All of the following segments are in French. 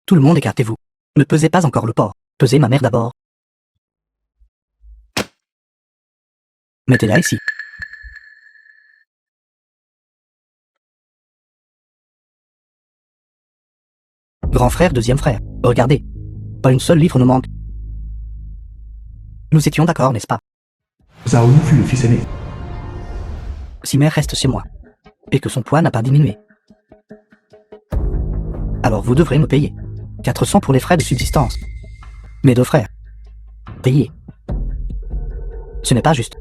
Tout le monde écartez-vous. Ne pesez pas encore le porc. Pesez ma mère d'abord. Mettez-la ici. Grand frère, deuxième frère. Regardez. Pas une seule livre ne manque. Nous étions d'accord, n'est-ce pas? Zhao Yu fut le fils aîné. Si mère reste chez moi, et que son poids n'a pas diminué, alors vous devrez me payer. 400 pour les frais de subsistance. Mes deux frères. Payez. Ce n'est pas juste.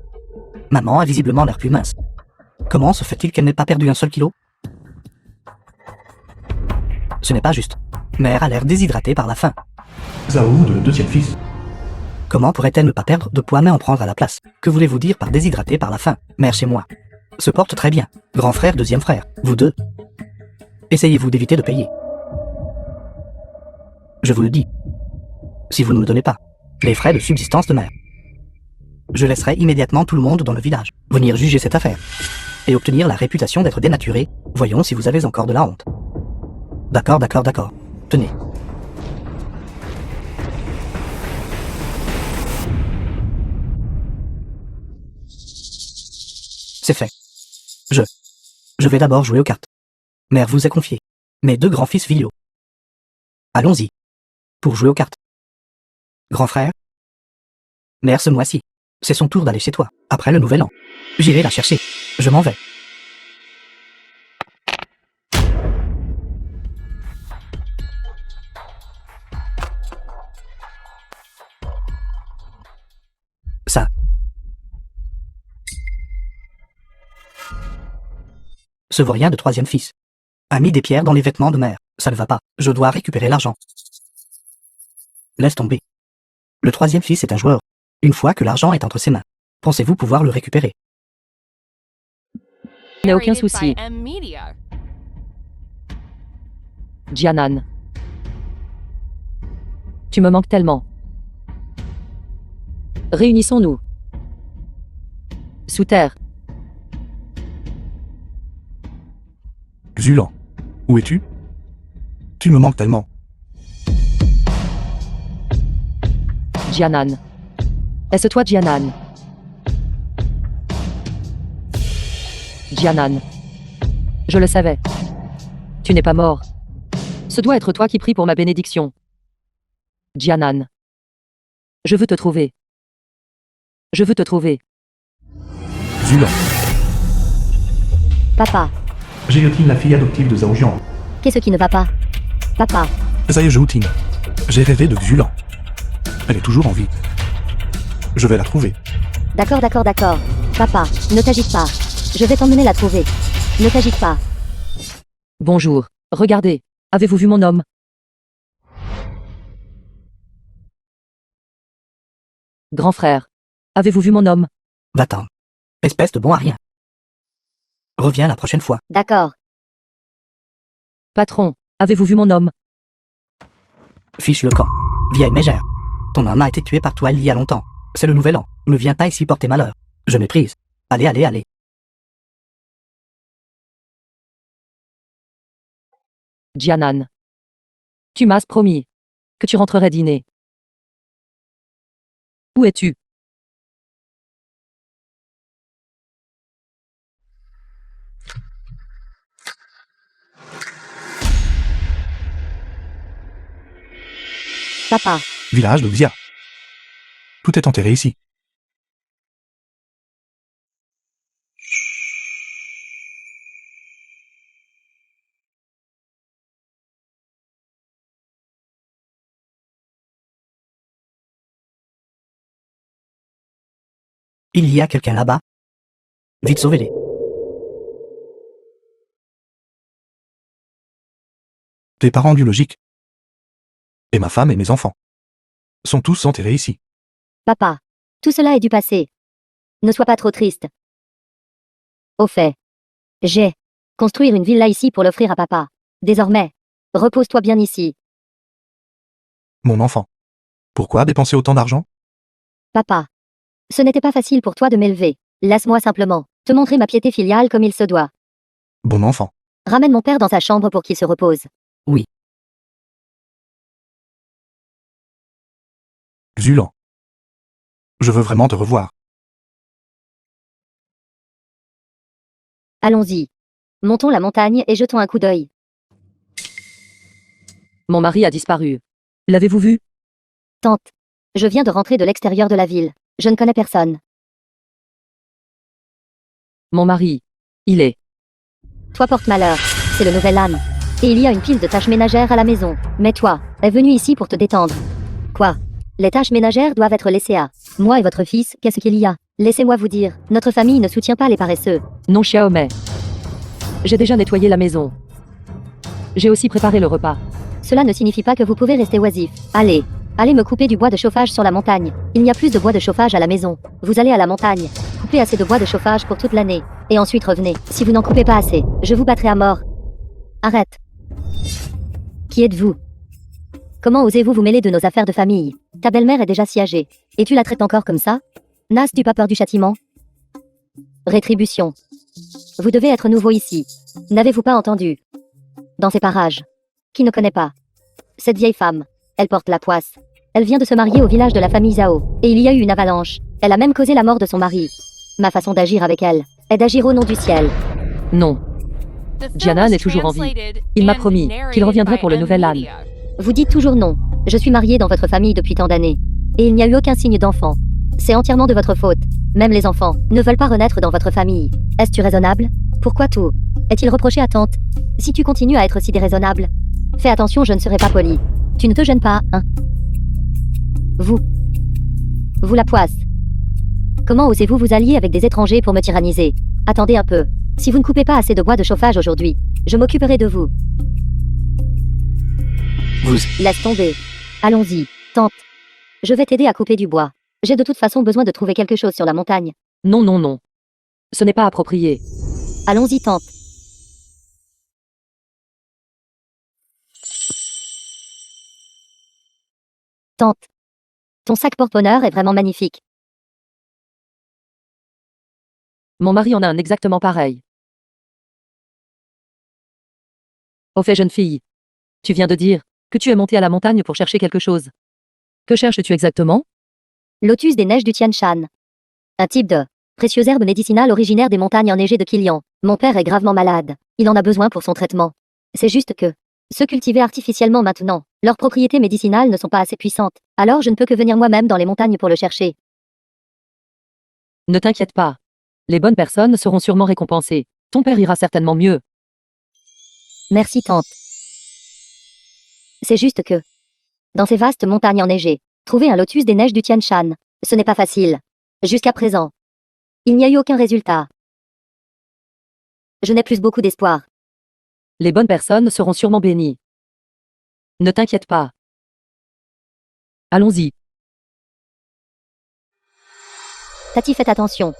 Maman a visiblement l'air plus mince. Comment se fait-il qu'elle n'ait pas perdu un seul kilo? Ce n'est pas juste. Mère a l'air déshydratée par la faim. Zhao Yu, le deuxième fils. Comment pourrait-elle ne pas perdre de poids mais en prendre à la place? Que voulez-vous dire par déshydratée par la faim? Mère chez moi se porte très bien. Grand frère, deuxième frère. Vous deux. Essayez-vous d'éviter de payer. Je vous le dis. Si vous ne me donnez pas les frais de subsistance de mère, je laisserai immédiatement tout le monde dans le village venir juger cette affaire et obtenir la réputation d'être dénaturé. Voyons si vous avez encore de la honte. D'accord, d'accord, d'accord. Tenez. C'est fait. Je vais d'abord jouer aux cartes. Mère vous a confié mes deux grands-fils filiaux. Allons-y. Pour jouer aux cartes. Grand frère. Mère ce mois-ci. C'est son tour d'aller chez toi, après le nouvel an. J'irai la chercher. Je m'en vais. Ça. Ce vaurien de troisième fils a mis des pierres dans les vêtements de mère. Ça ne va pas. Je dois récupérer l'argent. Laisse tomber. Le troisième fils est un joueur. Une fois que l'argent est entre ses mains, pensez-vous pouvoir le récupérer? Il n'y a aucun souci. Jianan. Tu me manques tellement. Réunissons-nous. Sous terre. Xulan. Où es-tu? Tu me manques tellement. Jianan. Est-ce toi, Jianan? Jianan. Je le savais. Tu n'es pas mort. Ce doit être toi qui prie pour ma bénédiction. Jianan. Je veux te trouver. Je veux te trouver. Xulan. Papa, Géotine, la fille adoptive de Zhao Jian. qu'est-ce qui ne va pas? Papa, Zayejoutine. J'ai rêvé de Xulan. Elle est toujours en vie. Je vais la trouver. d'accord, d'accord, d'accord. Papa, ne t'agite pas. Je vais t'emmener la trouver. Ne t'agite pas. Bonjour. Regardez. Avez-vous vu mon homme? Grand frère. Avez-vous vu mon homme? Va-t'en. Espèce de bon à rien. Reviens la prochaine fois. D'accord. Patron. Avez-vous vu mon homme? Fiche le camp. Vieille mégère. Ton homme a été tué par toi il y a longtemps. C'est le nouvel an. Ne viens pas ici porter malheur. Je méprise. Allez, allez, allez. Jianan. Tu m'as promis que tu rentrerais dîner. Où es-tu? Papa, Village de Xia. Tout est enterré ici. Il y a quelqu'un là-bas. Vite sauvez-les. Tes parents biologiques. Et ma femme et mes enfants. Sont tous enterrés ici. papa. Tout cela est du passé. Ne sois pas trop triste. Au fait, j'ai construire une villa ici pour l'offrir à papa. Désormais, repose-toi bien ici. Mon enfant. Pourquoi dépenser autant d'argent? Papa, ce n'était pas facile pour toi de m'élever. Laisse-moi simplement te montrer ma piété filiale comme il se doit. Bon enfant. Ramène mon père dans sa chambre pour qu'il se repose. Oui. Zulan. Je veux vraiment te revoir. Allons-y. Montons la montagne et jetons un coup d'œil. Mon mari a disparu. L'avez-vous vu? Tante. Je viens de rentrer de l'extérieur de la ville. Je ne connais personne. Mon mari. Il est. Toi porte malheur. C'est le nouvel âne. Et il y a une pile de tâches ménagères à la maison. Mais toi, es venu ici pour te détendre. Quoi? Les tâches ménagères doivent être laissées à moi et votre fils. Qu'est-ce qu'il y a? Laissez-moi vous dire, notre famille ne soutient pas les paresseux. Non, Xiaomei. J'ai déjà nettoyé la maison. J'ai aussi préparé le repas. Cela ne signifie pas que vous pouvez rester oisif. Allez. Allez me couper du bois de chauffage sur la montagne. Il n'y a plus de bois de chauffage à la maison. Vous allez à la montagne. Coupez assez de bois de chauffage pour toute l'année. Et ensuite revenez. Si vous n'en coupez pas assez, je vous battrai à mort. Arrête. Qui êtes-vous? Comment osez-vous vous mêler de nos affaires de famille? Ta belle-mère est déjà si âgée. Et tu la traites encore comme ça? N'as-tu pas peur du châtiment? Rétribution. Vous devez être nouveau ici. N'avez-vous pas entendu? Dans ces parages. Qui ne connaît pas? Cette vieille femme. Elle porte la poisse. Elle vient de se marier au village de la famille Zhao. Et il y a eu une avalanche. Elle a même causé la mort de son mari. Ma façon d'agir avec elle est d'agir au nom du ciel. Non. Jianan est toujours en vie. Il m'a promis qu'il reviendrait pour le nouvel âne. Vous dites toujours non. Je suis mariée dans votre famille depuis tant d'années. Et il n'y a eu aucun signe d'enfant. C'est entièrement de votre faute. Même les enfants ne veulent pas renaître dans votre famille. Est-ce raisonnable? Pourquoi tout est-il reproché à tante? Si tu continues à être si déraisonnable, fais attention, je ne serai pas poli. Tu ne te gênes pas, hein? Vous la poisse. Comment osez-vous vous allier avec des étrangers pour me tyranniser? Attendez un peu. Si vous ne coupez pas assez de bois de chauffage aujourd'hui, je m'occuperai de vous. Laisse tomber. Allons-y, tante. Je vais t'aider à couper du bois. J'ai de toute façon besoin de trouver quelque chose sur la montagne. Non, non, non. Ce n'est pas approprié. Allons-y, tante. Tante. Ton sac porte-bonheur est vraiment magnifique. Mon mari en a un exactement pareil. Au fait, jeune fille, tu viens de dire que tu es montée à la montagne pour chercher quelque chose. Que cherches-tu exactement? Lotus des neiges du Tian Shan. Un type de précieuse herbe médicinale originaire des montagnes enneigées de Qilian. Mon père est gravement malade. Il en a besoin pour son traitement. C'est juste que ceux cultivés artificiellement maintenant, leurs propriétés médicinales ne sont pas assez puissantes. Alors je ne peux que venir moi-même dans les montagnes pour le chercher. Ne t'inquiète pas. Les bonnes personnes seront sûrement récompensées. Ton père ira certainement mieux. Merci, tante. C'est juste que dans ces vastes montagnes enneigées, trouver un lotus des neiges du Tian Shan, ce n'est pas facile. Jusqu'à présent, il n'y a eu aucun résultat. Je n'ai plus beaucoup d'espoir. Les bonnes personnes seront sûrement bénies. Ne t'inquiète pas. Allons-y. Tati, faites attention.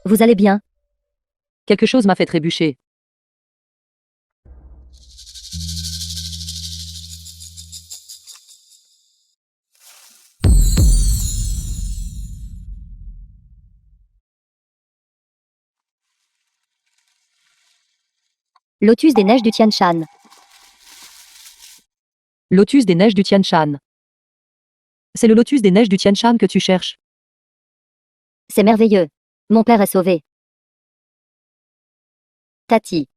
Vous allez bien? Quelque chose m'a fait trébucher. Lotus des neiges du Tian Shan. Lotus des neiges du Tian Shan. C'est le lotus des neiges du Tian Shan que tu cherches. C'est merveilleux. Mon père est sauvé. Tati.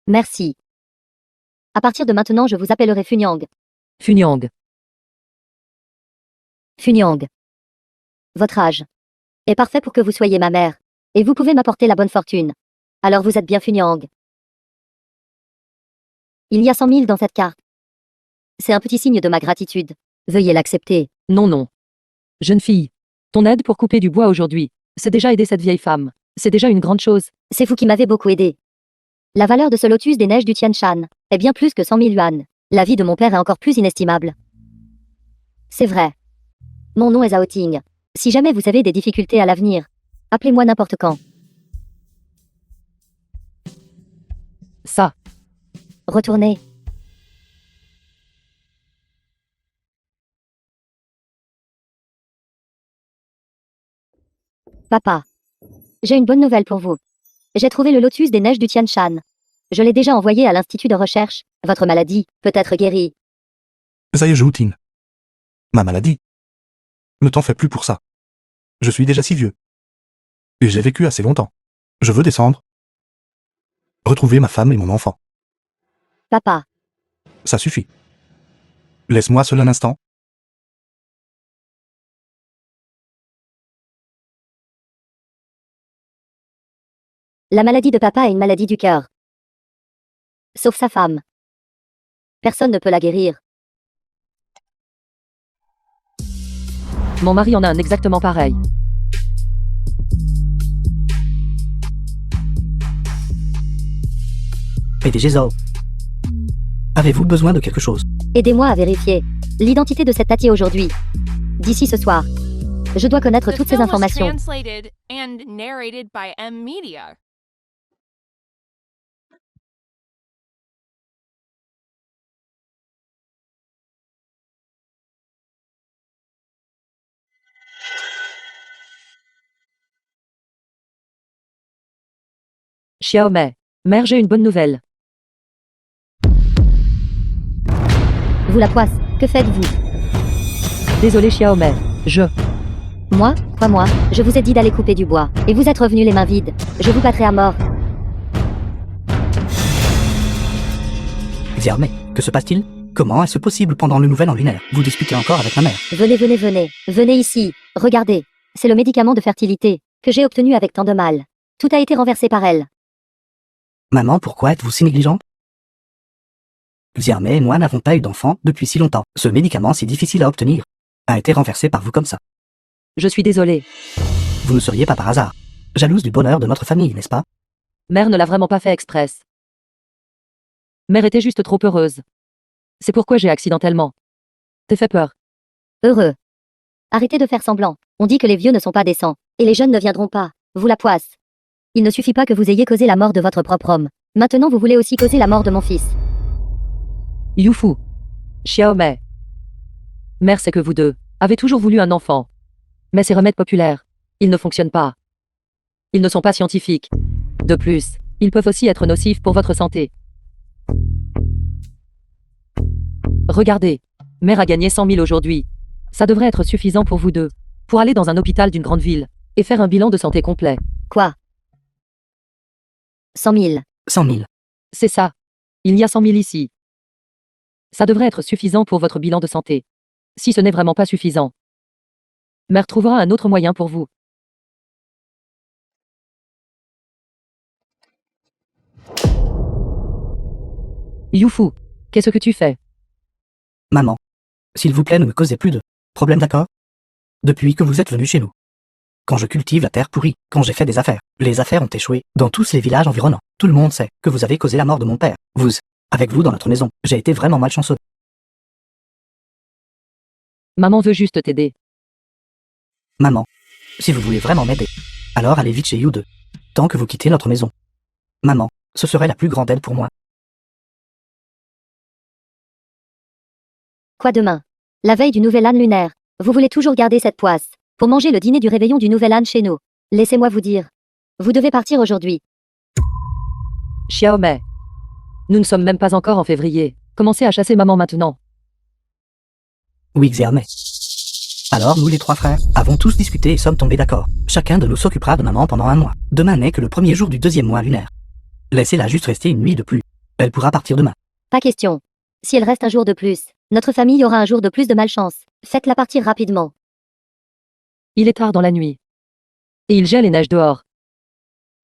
Merci. À partir de maintenant, je vous appellerai Funyang. Funyang. Funyang. Votre âge est parfait pour que vous soyez ma mère. Et vous pouvez m'apporter la bonne fortune. Alors vous êtes bien Funyang. Il y a 100 000 dans cette carte. C'est un petit signe de ma gratitude. Veuillez l'accepter. Non, non. Jeune fille, ton aide pour couper du bois aujourd'hui, c'est déjà aider cette vieille femme. C'est déjà une grande chose. C'est vous qui m'avez beaucoup aidé. La valeur de ce lotus des neiges du Tian Shan est bien plus que 100 000 yuan. La vie de mon père est encore plus inestimable. C'est vrai. Mon nom est Zhao Ting. Si jamais vous avez des difficultés à l'avenir, appelez-moi n'importe quand. Ça. Retournez. Papa. J'ai une bonne nouvelle pour vous. J'ai trouvé le lotus des neiges du Tian Shan. Je l'ai déjà envoyé à l'institut de recherche. Votre maladie peut être guérie. Ça y est, Joutin. Ma maladie. Ne t'en fais plus pour ça. Je suis déjà si vieux. Et j'ai vécu assez longtemps. Je veux descendre. Retrouver ma femme et mon enfant. Papa, Ça suffit. Laisse-moi seul un instant. la maladie de papa est une maladie du cœur. Sauf sa femme. Personne ne peut la guérir. Mon mari en a un exactement pareil. PDG Zhao. Avez-vous besoin de quelque chose? Aidez-moi à vérifier l'identité de cette Tati aujourd'hui. D'ici ce soir. Je dois connaître The toutes ces film was informations. translated and narrated by M Media. Xiaomei. Mère, j'ai une bonne nouvelle. Vous la poisse, que faites-vous? Désolé Xiaomei. Moi? Quoi moi? Je vous ai dit d'aller couper du bois. Et vous êtes revenu les mains vides. Je vous battrai à mort. Xiaomei, que se passe-t-il? Comment est-ce possible pendant le nouvel an lunaire? Vous disputez encore avec ma mère. Venez, venez, venez. Venez ici. Regardez. C'est le médicament de fertilité que j'ai obtenu avec tant de mal. Tout a été renversé par elle. Maman, pourquoi êtes-vous si négligente? Xiaomei et moi n'avons pas eu d'enfant depuis si longtemps. Ce médicament si difficile à obtenir a été renversé par vous comme ça. Je suis désolée. Vous ne seriez pas par hasard jalouse du bonheur de notre famille, n'est-ce pas? Mère ne l'a vraiment pas fait express. Mère était juste trop heureuse. C'est pourquoi j'ai accidentellement. T'es fait peur. Heureux. Arrêtez de faire semblant. On dit que les vieux ne sont pas décents. Et les jeunes ne viendront pas. Vous la poisse. Il ne suffit pas que vous ayez causé la mort de votre propre homme. Maintenant vous voulez aussi causer la mort de mon fils. Youfu. Xiaomei. Mère sait que vous deux avez toujours voulu un enfant. Mais ces remèdes populaires, ils ne fonctionnent pas. Ils ne sont pas scientifiques. De plus, ils peuvent aussi être nocifs pour votre santé. Regardez. Mère a gagné 100 000 aujourd'hui. Ça devrait être suffisant pour vous deux. Pour aller dans un hôpital d'une grande ville et faire un bilan de santé complet. Quoi? 100 000. 100 000. C'est ça. Il y a 100 000 ici. Ça devrait être suffisant pour votre bilan de santé. Si ce n'est vraiment pas suffisant, Mère trouvera un autre moyen pour vous. Youfu, qu'est-ce que tu fais? Maman, s'il vous plaît, ne me causez plus de problèmes, d'accord? Depuis que vous êtes venu chez nous. Quand je cultive la terre pourrie, quand j'ai fait des affaires, les affaires ont échoué dans tous les villages environnants. Tout le monde sait que vous avez causé la mort de mon père. Avec vous dans notre maison, j'ai été vraiment malchanceux. Maman veut juste t'aider. Maman, si vous voulez vraiment m'aider, alors allez vite chez You 2. Tant que vous quittez notre maison. Maman, ce serait la plus grande aide pour moi. Quoi demain? La veille du nouvel âne lunaire. Vous voulez toujours garder cette poisse pour manger le dîner du réveillon du nouvel âne chez nous. Laissez-moi vous dire. Vous devez partir aujourd'hui. Xiaomei. Nous ne sommes même pas encore en février. Commencez à chasser maman maintenant. Oui, Xiaomei. Alors nous les trois frères avons tous discuté et sommes tombés d'accord. Chacun de nous s'occupera de maman pendant un mois. Demain n'est que le premier jour du deuxième mois lunaire. Laissez-la juste rester une nuit de plus. Elle pourra partir demain. Pas question. Si elle reste un jour de plus, notre famille aura un jour de plus de malchance. Faites-la partir rapidement. Il est tard dans la nuit. Et il gèle et neige dehors.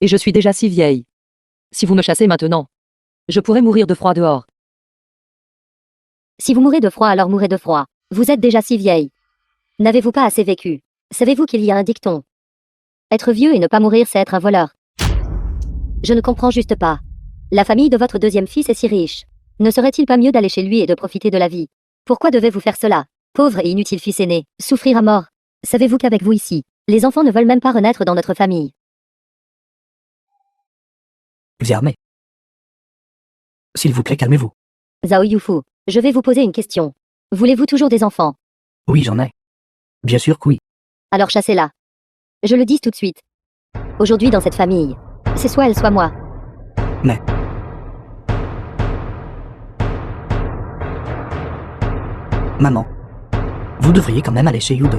Et je suis déjà si vieille. Si vous me chassez maintenant, je pourrais mourir de froid dehors. Si vous mourrez de froid, alors mourrez de froid. Vous êtes déjà si vieille. N'avez-vous pas assez vécu? Savez-vous qu'il y a un dicton? Être vieux et ne pas mourir, c'est être un voleur. Je ne comprends juste pas. La famille de votre deuxième fils est si riche. Ne serait-il pas mieux d'aller chez lui et de profiter de la vie? Pourquoi devez-vous faire cela? Pauvre et inutile fils aîné, souffrir à mort. Savez-vous qu'avec vous ici, les enfants ne veulent même pas renaître dans notre famille? Xiaomei. S'il vous plaît, calmez-vous. Zhao Youfu, je vais vous poser une question. Voulez-vous toujours des enfants? Oui, j'en ai. Bien sûr que oui. Alors chassez-la. Je le dis tout de suite. Aujourd'hui dans cette famille, c'est soit elle, soit moi. Mais... Maman, vous devriez quand même aller chez You 2.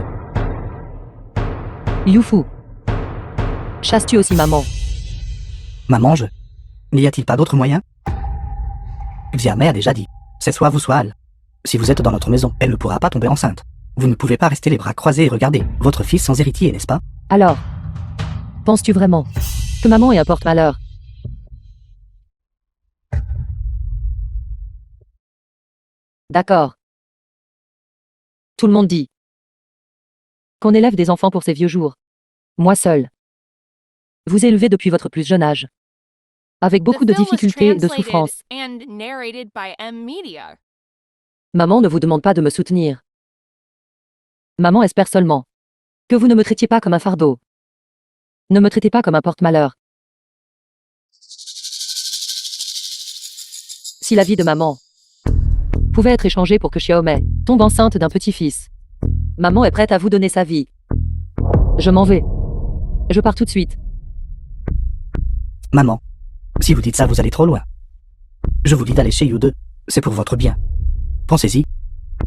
Youfu. Chasses-tu aussi maman? Maman, n'y a-t-il pas d'autre moyen? Xiamé a déjà dit. C'est soit vous soit elle. Si vous êtes dans notre maison, elle ne pourra pas tomber enceinte. Vous ne pouvez pas rester les bras croisés et regarder votre fils sans héritier, n'est-ce pas? Alors, penses-tu vraiment que maman est un porte-malheur? D'accord. Tout le monde dit qu'on élève des enfants pour ses vieux jours. Moi seul. Vous élevez depuis votre plus jeune âge. Avec beaucoup The de film was difficultés et de translated souffrances. and narrated by M Media. Maman ne vous demande pas de me soutenir. Maman espère seulement que vous ne me traitiez pas comme un fardeau. Ne me traitez pas comme un porte-malheur. Si la vie de maman pouvait être échangée pour que Xiaomei tombe enceinte d'un petit-fils, maman est prête à vous donner sa vie. Je m'en vais. Je pars tout de suite. Maman, si vous dites ça, vous allez trop loin. Je vous dis d'aller chez You2. C'est pour votre bien. Pensez-y.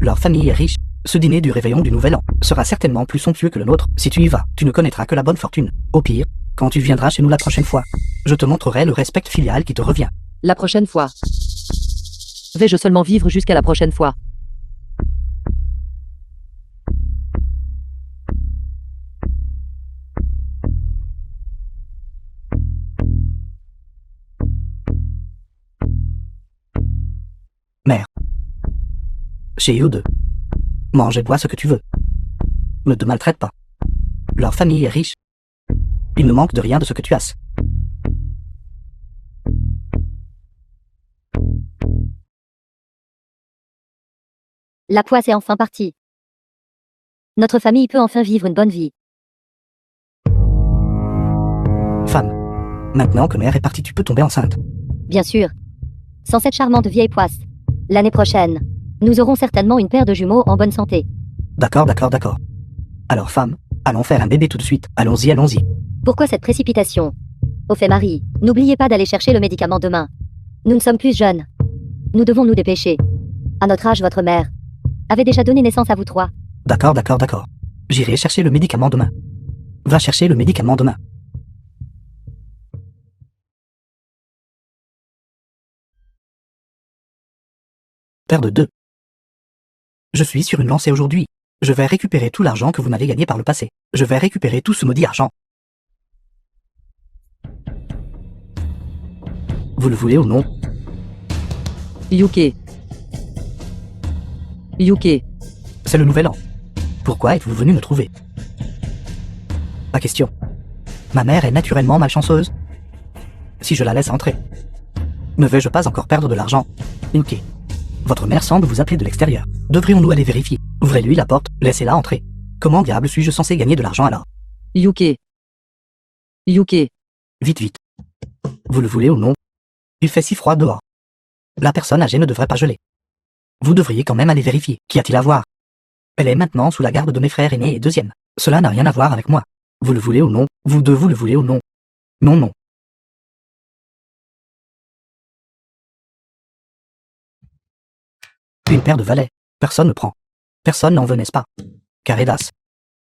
Leur famille est riche. Ce dîner du réveillon du Nouvel An sera certainement plus somptueux que le nôtre. Si tu y vas, tu ne connaîtras que la bonne fortune. Au pire, quand tu viendras chez nous la prochaine fois, je te montrerai le respect filial qui te revient. La prochaine fois. Vais-je seulement vivre jusqu'à la prochaine fois? Mère. Chez You2. Mange et bois ce que tu veux. Ne te maltraite pas. Leur famille est riche. Il ne manque de rien de ce que tu as. La poisse est enfin partie. Notre famille peut enfin vivre une bonne vie. Femme. Maintenant que mère est partie, tu peux tomber enceinte. Bien sûr. Sans cette charmante vieille poisse. L'année prochaine, nous aurons certainement une paire de jumeaux en bonne santé. D'accord. Alors femme, allons faire un bébé tout de suite. Allons-y. Pourquoi cette précipitation? Au fait Marie, n'oubliez pas d'aller chercher le médicament demain. Nous ne sommes plus jeunes. Nous devons nous dépêcher. À notre âge, votre mère avait déjà donné naissance à vous trois. D'accord. J'irai chercher le médicament demain. Va chercher le médicament demain. Père de deux. Je suis sur une lancée aujourd'hui. Je vais récupérer tout l'argent que vous m'avez gagné par le passé. Je vais récupérer tout ce maudit argent. Vous le voulez ou non? Yuki. C'est le nouvel an. Pourquoi êtes-vous venu me trouver? Ma question. Ma mère est naturellement malchanceuse. Si je la laisse entrer, ne vais-je pas encore perdre de l'argent? Yuki. Votre mère semble vous appeler de l'extérieur. Devrions-nous aller vérifier? Ouvrez-lui la porte, laissez-la entrer. Comment diable suis-je censé gagner de l'argent alors? Yuki. Vite. Vous le voulez ou non? Il fait si froid dehors. La personne âgée ne devrait pas geler. Vous devriez quand même aller vérifier. Qu'y a-t-il à voir? Elle est maintenant sous la garde de mes frères aînés et deuxième. Cela n'a rien à voir avec moi. Vous le voulez ou non? Vous deux, vous le voulez ou non? Non. Une paire de valets. Personne ne prend. Personne n'en veut, n'est-ce pas? Carédas.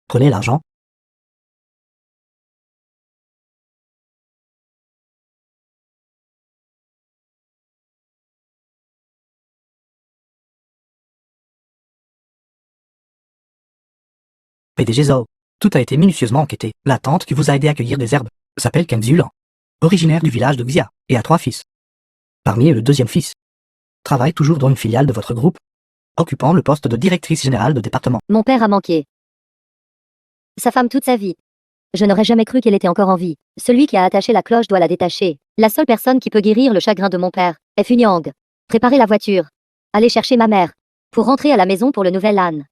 Prenez l'argent. PDG Zhao. Tout a été minutieusement enquêté. La tante qui vous a aidé à cueillir des herbes s'appelle Kang Xiulan, originaire du village de Xia, et a 3 fils. Parmi eux, le deuxième fils travaille toujours dans une filiale de votre groupe, occupant le poste de directrice générale de département. Mon père a manqué sa femme toute sa vie. Je n'aurais jamais cru qu'elle était encore en vie. Celui qui a attaché la cloche doit la détacher. La seule personne qui peut guérir le chagrin de mon père est Funyang. Préparez la voiture. Allez chercher ma mère pour rentrer à la maison pour le nouvel âne.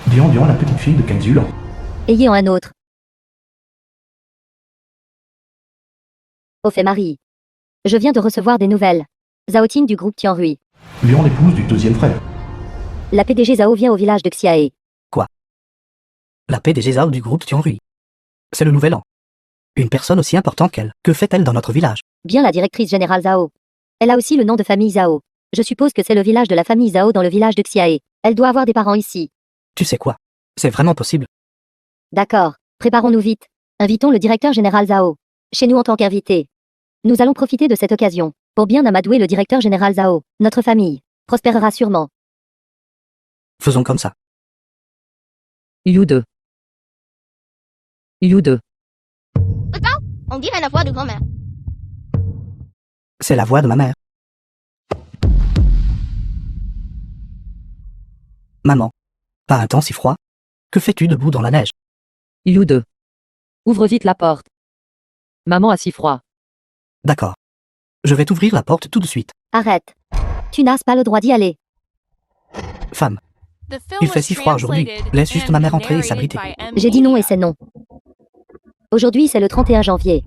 Dion, la petite fille de Kang Xiulan. Ayez en un autre. Au fait Marie. Je viens de recevoir des nouvelles. Zhao Ting du groupe Tianrui. Lion, l'épouse du deuxième frère. La PDG Zhao vient au village de Xiae. La PDG Zhao du groupe Tianrui. C'est le nouvel an. Une personne aussi importante qu'elle. Que fait-elle dans notre village? Bien la directrice générale Zhao. Elle a aussi le nom de famille Zhao. Je suppose que c'est le village de la famille Zhao dans le village de Xiae. Elle doit avoir des parents ici. Tu sais quoi? C'est vraiment possible. D'accord. Préparons-nous vite. Invitons le directeur général Zhao. Chez nous en tant qu'invité. Nous allons profiter de cette occasion pour bien amadouer le directeur général Zhao. Notre famille prospérera sûrement. Faisons comme ça. You 2. You 2. On dirait la voix de grand-mère. C'est la voix de ma mère. Maman. Pas un temps si froid. Que fais-tu debout dans la neige? You 2. Ouvre vite la porte. Maman a si froid. D'accord. Je vais t'ouvrir la porte tout de suite. Arrête. Tu n'as pas le droit d'y aller. Femme. The film Il fait was si froid aujourd'hui. translated Laisse juste and ma mère entrer et narrated s'abriter. by M. J'ai dit non et Media. c'est non. Aujourd'hui c'est le 31 janvier.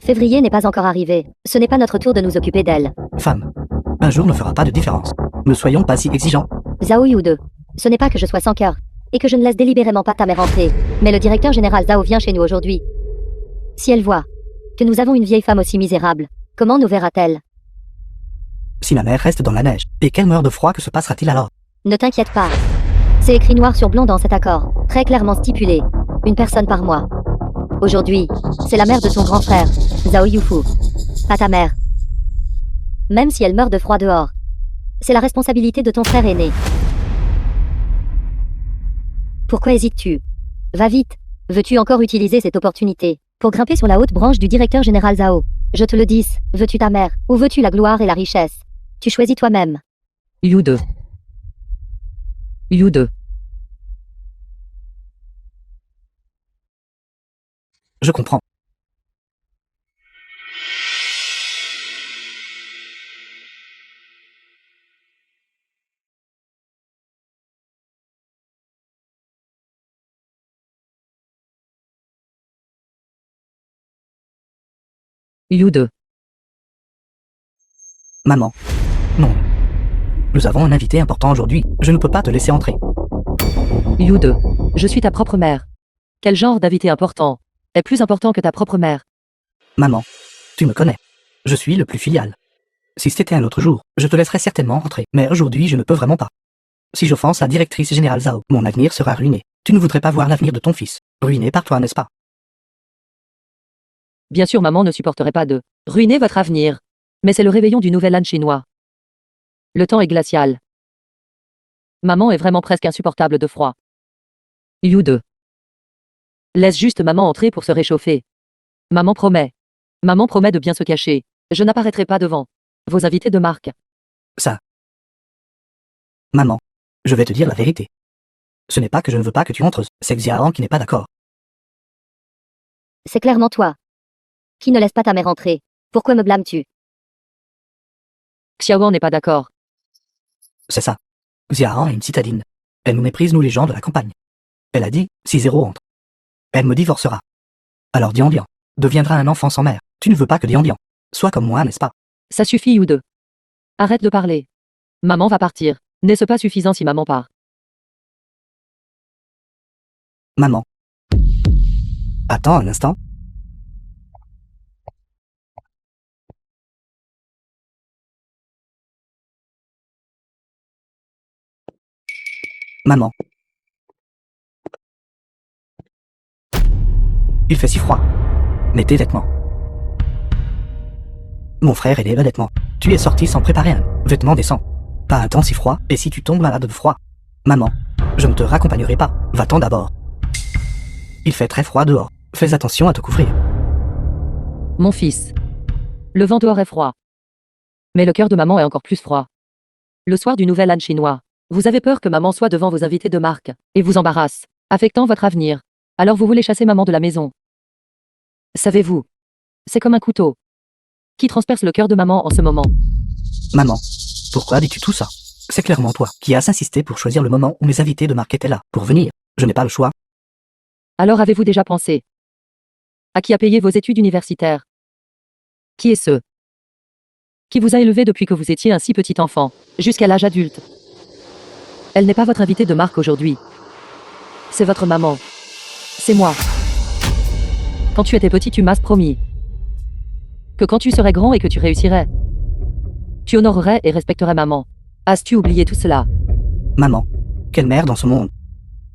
Février n'est pas encore arrivé. Ce n'est pas notre tour de nous occuper d'elle. Femme. Un jour ne fera pas de différence. Ne soyons pas si exigeants. Zhao Yu 2. Ce n'est pas que je sois sans cœur. Et que je ne laisse délibérément pas ta mère entrer. Mais le directeur général Zhao vient chez nous aujourd'hui. Si elle voit que nous avons une vieille femme aussi misérable, comment nous verra-t-elle? Si ma mère reste dans la neige, et qu'elle meurt de froid, que se passera-t-il alors? Ne t'inquiète pas. C'est écrit noir sur blanc dans cet accord, très clairement stipulé. Une personne par mois. Aujourd'hui, c'est la mère de ton grand frère, Zhao Yufu. Pas ta mère. Même si elle meurt de froid dehors. C'est la responsabilité de ton frère aîné. Pourquoi hésites-tu? Va vite. Veux-tu encore utiliser cette opportunité pour grimper sur la haute branche du directeur général Zhao? Je te le dis, veux-tu ta mère, ou veux-tu la gloire et la richesse? Tu choisis toi-même. You 2. You 2. Je comprends. You 2. Maman. Non. Nous avons un invité important aujourd'hui. Je ne peux pas te laisser entrer. You 2. Je suis ta propre mère. Quel genre d'invité important est plus important que ta propre mère? Maman. Tu me connais. Je suis le plus filial. Si c'était un autre jour, je te laisserais certainement rentrer. Mais aujourd'hui, je ne peux vraiment pas. Si j'offense la directrice générale Zhao, mon avenir sera ruiné. Tu ne voudrais pas voir l'avenir de ton fils ruiné par toi, n'est-ce pas? Bien sûr, maman ne supporterait pas de ruiner votre avenir. Mais c'est le réveillon du nouvel an chinois. Le temps est glacial. Maman est vraiment presque insupportable de froid. You 2. Laisse juste maman entrer pour se réchauffer. Maman promet. Maman promet de bien se cacher. Je n'apparaîtrai pas devant vos invités de marque. Ça. Maman. Je vais te dire la vérité. Ce n'est pas que je ne veux pas que tu entres, c'est Xiaoran qui n'est pas d'accord. C'est clairement toi qui ne laisse pas ta mère entrer. Pourquoi me blâmes-tu? Xiaoan n'est pas d'accord. C'est ça. Xiaoran est une citadine. Elle nous méprise, nous les gens de la campagne. Elle a dit, si Zéro entre, elle me divorcera. Alors Dian Dian deviendra un enfant sans mère. Tu ne veux pas que Dian Dian soit comme moi, n'est-ce pas? Ça suffit, You 2. Arrête de parler. Maman va partir. N'est-ce pas suffisant si maman part? Maman. Attends un instant. Maman. Il fait si froid. Mets tes vêtements. Mon frère et les vêtements. Tu es sorti sans préparer un vêtement décent. Pas un temps si froid, et si tu tombes malade de froid. Maman. Je ne te raccompagnerai pas. Va-t'en d'abord. Il fait très froid dehors. Fais attention à te couvrir. Mon fils. Le vent dehors est froid. Mais le cœur de maman est encore plus froid. Le soir du nouvel an chinois, vous avez peur que maman soit devant vos invités de marque et vous embarrasse, affectant votre avenir. Alors vous voulez chasser maman de la maison. Savez-vous, c'est comme un couteau qui transperce le cœur de maman en ce moment. Maman. Pourquoi dis-tu tout ça? C'est clairement toi qui as insisté pour choisir le moment où mes invités de marque étaient là pour venir. Je n'ai pas le choix. Alors avez-vous déjà pensé à qui a payé vos études universitaires? Qui est ce qui vous a élevé depuis que vous étiez un si petit enfant, jusqu'à l'âge adulte? Elle n'est pas votre invitée de marque aujourd'hui. C'est votre maman. C'est moi. Quand tu étais petit, tu m'as promis que quand tu serais grand et que tu réussirais, tu honorerais et respecterais maman. As-tu oublié tout cela? Maman. Quelle mère dans ce monde?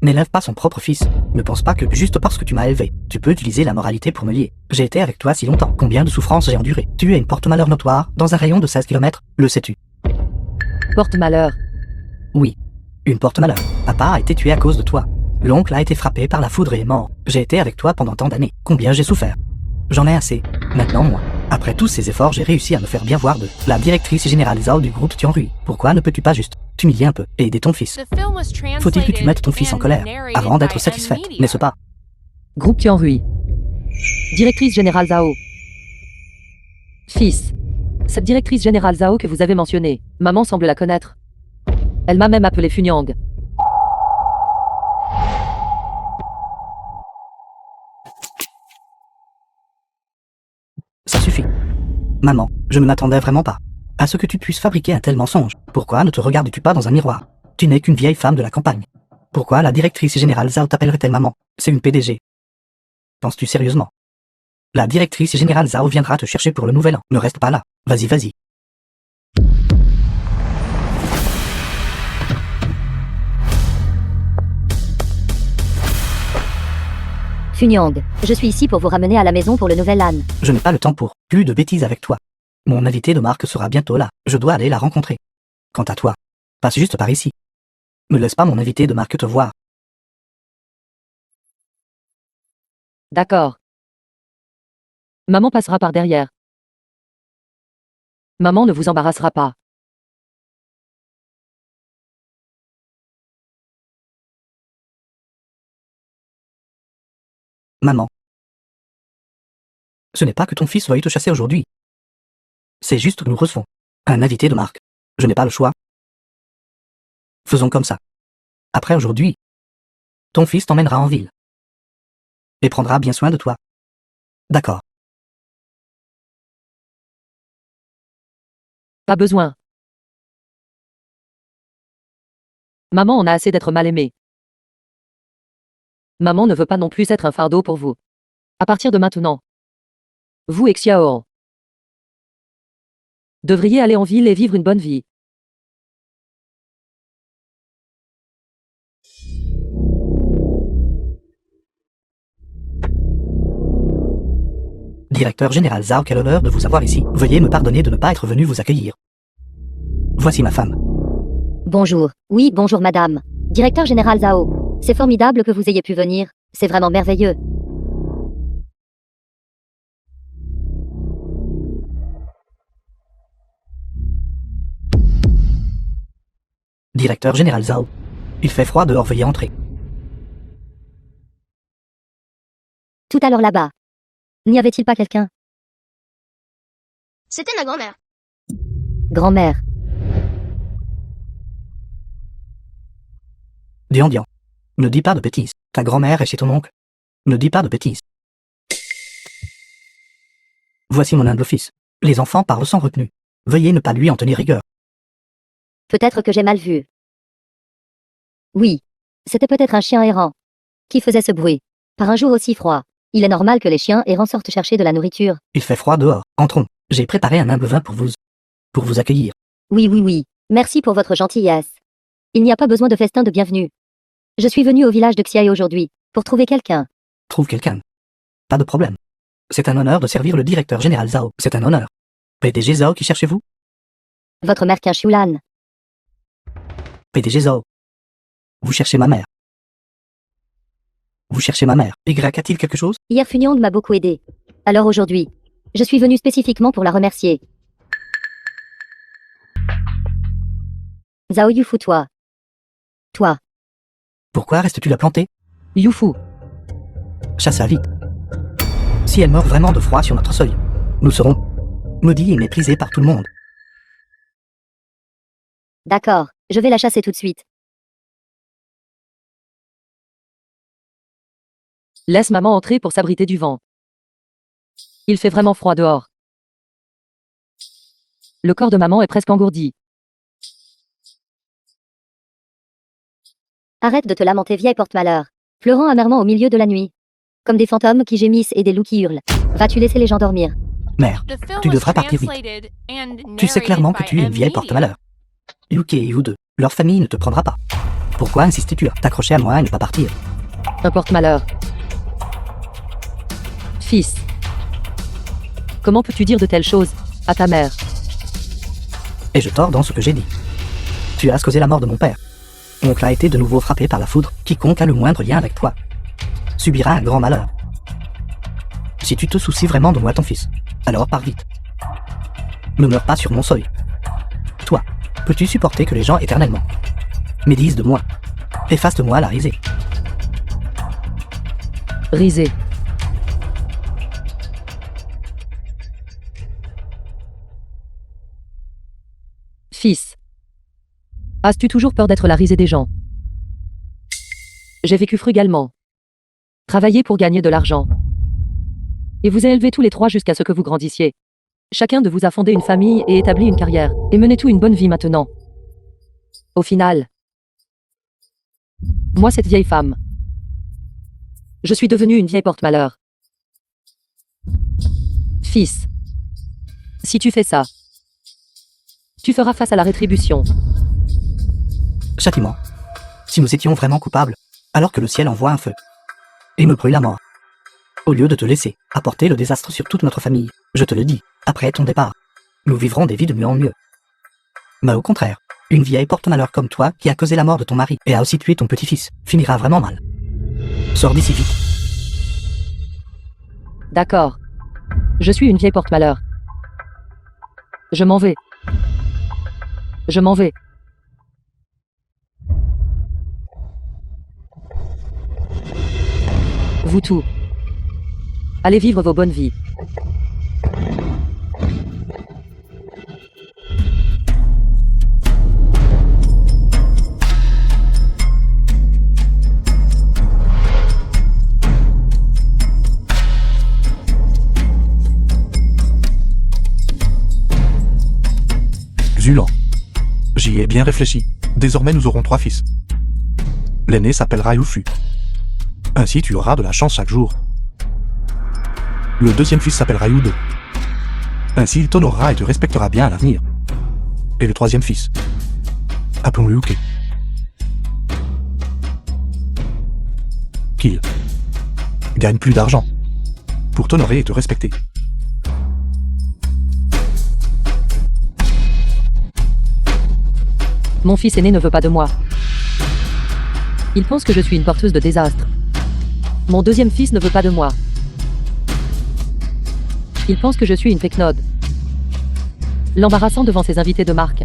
n'élève pas son propre fils. Ne pense pas que juste parce que tu m'as élevé, tu peux utiliser la moralité pour me lier. J'ai été avec toi si longtemps. Combien de souffrances j'ai enduré. Tu es une porte-malheur notoire, dans un rayon de 16 km, le sais-tu? Porte-malheur. Oui. Une porte-malheur. Papa a été tué à cause de toi. L'oncle a été frappé par la foudre et est mort. J'ai été avec toi pendant tant d'années. Combien j'ai souffert. J'en ai assez. Maintenant, moi. Après tous ces efforts, j'ai réussi à me faire bien voir de la directrice générale Zhao du groupe Tianrui. Pourquoi ne peux-tu pas juste t'humilier un peu et aider ton fils? Faut-il que tu mettes ton fils en colère avant d'être satisfaite, n'est-ce pas? Groupe Tianrui. Directrice générale Zhao. Fils. Cette directrice générale Zhao que vous avez mentionnée, maman semble la connaître. Elle m'a même appelé Funyang. Ça suffit. Maman, je ne m'attendais vraiment pas à ce que tu puisses fabriquer un tel mensonge. Pourquoi ne te regardes-tu pas dans un miroir? Tu n'es qu'une vieille femme de la campagne. Pourquoi la directrice générale Zhao t'appellerait-elle maman? C'est une PDG. Penses-tu sérieusement? La directrice générale Zhao viendra te chercher pour le nouvel an. Ne reste pas là. Vas-y, vas-y. Funyang, je suis ici pour vous ramener à la maison pour le nouvel an. Je n'ai pas le temps pour plus de bêtises avec toi. Mon invité de marque sera bientôt là. Je dois aller la rencontrer. Quant à toi, passe juste par ici. Ne laisse pas mon invité de marque te voir. D'accord. Maman passera par derrière. Maman ne vous embarrassera pas. Maman. Ce n'est pas que ton fils veuille te chasser aujourd'hui. C'est juste que nous recevons un invité de marque. Je n'ai pas le choix. Faisons comme ça. Après aujourd'hui, ton fils t'emmènera en ville. Et prendra bien soin de toi. D'accord. Pas besoin. Maman en a assez d'être mal aimée. Maman ne veut pas non plus être un fardeau pour vous. À partir de maintenant, vous et Xiao devriez aller en ville et vivre une bonne vie. Directeur général Zhao, quel honneur de vous avoir ici. Veuillez me pardonner de ne pas être venu vous accueillir. Voici ma femme. Bonjour. Oui, bonjour madame. Directeur général Zhao. C'est formidable que vous ayez pu venir. C'est vraiment merveilleux. Directeur général Zhao. Il fait froid dehors, veuillez entrer. Tout à l'heure là-bas. N'y avait-il pas quelqu'un? C'était ma grand-mère. Grand-mère. Dian. Ne dis pas de bêtises. Ta grand-mère est chez ton oncle. Ne dis pas de bêtises. Voici mon humble fils. Les enfants parlent sans retenue. Veuillez ne pas lui en tenir rigueur. Peut-être que j'ai mal vu. Oui. C'était peut-être un chien errant. Qui faisait ce bruit. Par un jour aussi froid. Il est normal que les chiens errants sortent chercher de la nourriture. Il fait froid dehors. Entrons. J'ai préparé un humble vin pour vous accueillir. Oui. Merci pour votre gentillesse. Il n'y a pas besoin de festin de bienvenue. Je suis venu au village de Xiae aujourd'hui, pour trouver quelqu'un. Trouve quelqu'un. Pas de problème. C'est un honneur de servir le directeur général Zhao. C'est un honneur. PDG Zhao, qui cherchez-vous? Votre mère Qinshulan. PDG Zhao. Vous cherchez ma mère. Vous cherchez ma mère. Y a-t-il quelque chose? Hier Funyang m'a beaucoup aidé. Alors aujourd'hui, je suis venu spécifiquement pour la remercier. Zhao Yufu, toi. Pourquoi restes-tu là planté? Yufu. Chasse-la vite. Si elle meurt vraiment de froid sur notre seuil, nous serons maudits et méprisés par tout le monde. D'accord, je vais la chasser tout de suite. Laisse maman entrer pour s'abriter du vent. Il fait vraiment froid dehors. Le corps de maman est presque engourdi. Arrête de te lamenter, vieille porte-malheur. Pleurant amèrement au milieu de la nuit. Comme des fantômes qui gémissent et des loups qui hurlent. Vas-tu laisser les gens dormir? Mère, tu devras partir vite. Tu sais clairement que tu es une vieille porte-malheur. Yuki et vous deux, leur famille ne te prendra pas. Pourquoi insistais-tu à t'accrocher à moi et ne pas partir? Un porte-malheur. Fils. Comment peux-tu dire de telles choses à ta mère? Ai-je tort dans ce que j'ai dit? Tu as causé la mort de mon père. Oncle a été de nouveau frappé par la foudre. Quiconque a le moindre lien avec toi subira un grand malheur. Si tu te soucies vraiment de moi, ton fils, alors pars vite. Ne meurs pas sur mon seuil. Toi, peux-tu supporter que les gens éternellement médisent de moi? Efface-moi la risée. Risée. Fils. As-tu toujours peur d'être la risée des gens? J'ai vécu frugalement. Travaillé pour gagner de l'argent. Et vous ai élevés tous les trois jusqu'à ce que vous grandissiez. Chacun de vous a fondé une famille et établi une carrière, et menez tout une bonne vie maintenant. Au final, moi cette vieille femme, je suis devenue une vieille porte-malheur. Fils, si tu fais ça, tu feras face à la rétribution. Châtiment. Si nous étions vraiment coupables, alors que le ciel envoie un feu et me brûle à mort, au lieu de te laisser apporter le désastre sur toute notre famille, je te le dis, après ton départ, nous vivrons des vies de mieux en mieux. Mais au contraire, une vieille porte-malheur comme toi qui a causé la mort de ton mari et a aussi tué ton petit-fils finira vraiment mal. Sors d'ici vite. D'accord. Je suis une vieille porte-malheur. Je m'en vais. Je m'en vais. Vous tous. Allez vivre vos bonnes vies. Zulan. J'y ai bien réfléchi. Désormais nous aurons 3 fils. L'aîné s'appellera Yufu. Ainsi tu auras de la chance chaque jour. Le deuxième fils s'appellera Yudo. Ainsi il t'honorera et te respectera bien à l'avenir. Et le troisième fils, appelons-le Uke. Qu'il gagne plus d'argent pour t'honorer et te respecter. Mon fils aîné ne veut pas de moi. Il pense que je suis une porteuse de désastre. Mon deuxième fils ne veut pas de moi. Il pense que je suis une pecnode. L'embarrassant devant ses invités de marque.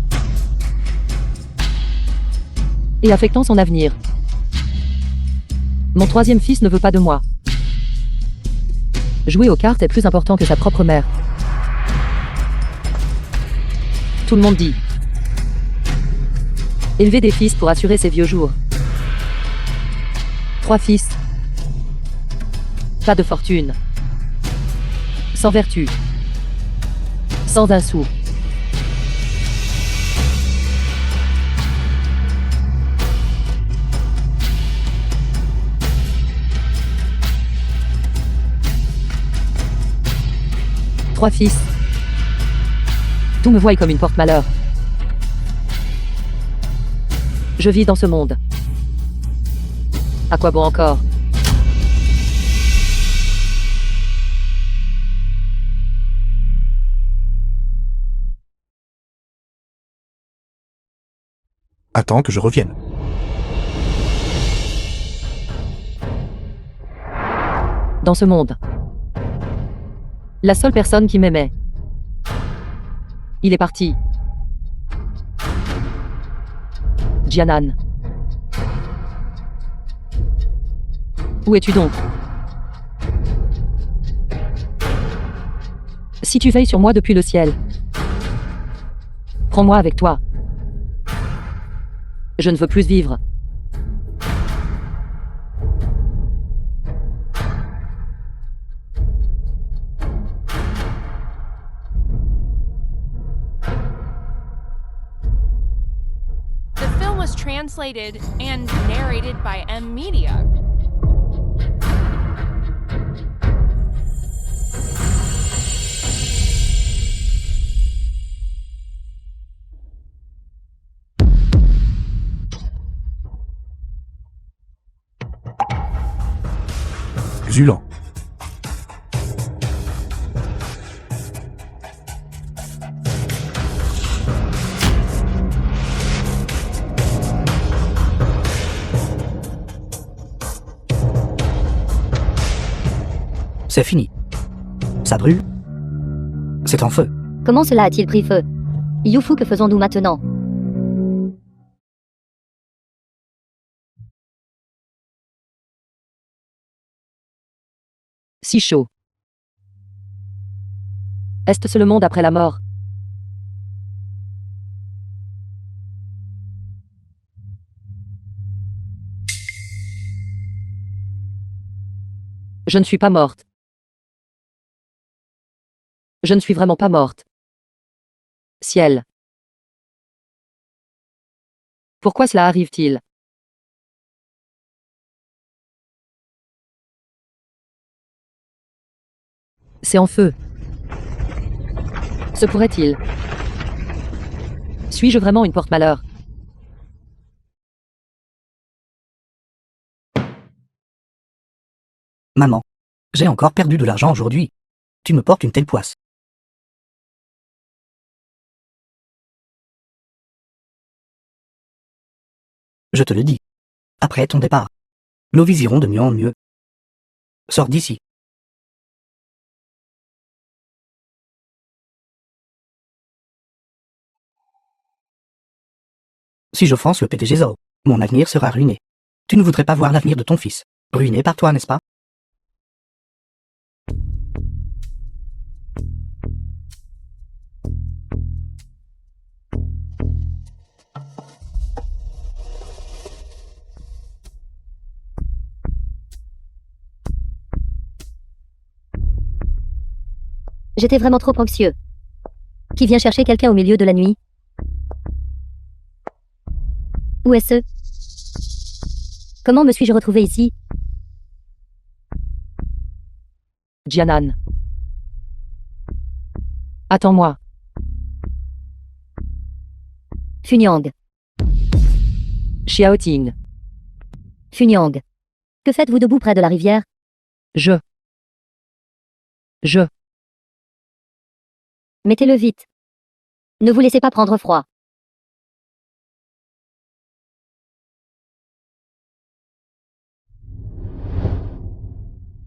Et affectant son avenir. Mon troisième fils ne veut pas de moi. Jouer aux cartes est plus important que sa propre mère. Tout le monde dit. Élever des fils pour assurer ses vieux jours. 3 fils. Pas de fortune. Sans vertu. Sans un sou. Trois fils. Tout me voit comme une porte-malheur. Je vis dans ce monde. À quoi bon encore? Attends que je revienne. Dans ce monde. La seule personne qui m'aimait. Il est parti. Jianan. Où es-tu donc? Si tu veilles sur moi depuis le ciel, prends-moi avec toi. Je ne veux plus vivre. The film was translated and narrated by M Media. Zulan. C'est fini. Ça brûle. C'est en feu. Comment cela a-t-il pris feu? Yufu, que faisons-nous maintenant? Si chaud. Est-ce le monde après la mort? Je ne suis pas morte. Je ne suis vraiment pas morte. Ciel. Pourquoi cela arrive-t-il? C'est en feu. Se pourrait-il? Suis-je vraiment une porte-malheur? Maman. J'ai encore perdu de l'argent aujourd'hui. Tu me portes une telle poisse. Je te le dis. Après ton départ, nos vies iront de mieux en mieux. Sors d'ici. Si j'offense le PDG Zhao, mon avenir sera ruiné. Tu ne voudrais pas voir l'avenir de ton fils ruiné par toi, n'est-ce pas? J'étais vraiment trop anxieux. Qui vient chercher quelqu'un au milieu de la nuit? Où est-ce? Comment me suis-je retrouvé ici? Jianan. Attends-moi. Funyang. Xiaoting. Funyang. Que faites-vous debout près de la rivière? Je. Mettez-le vite. Ne vous laissez pas prendre froid.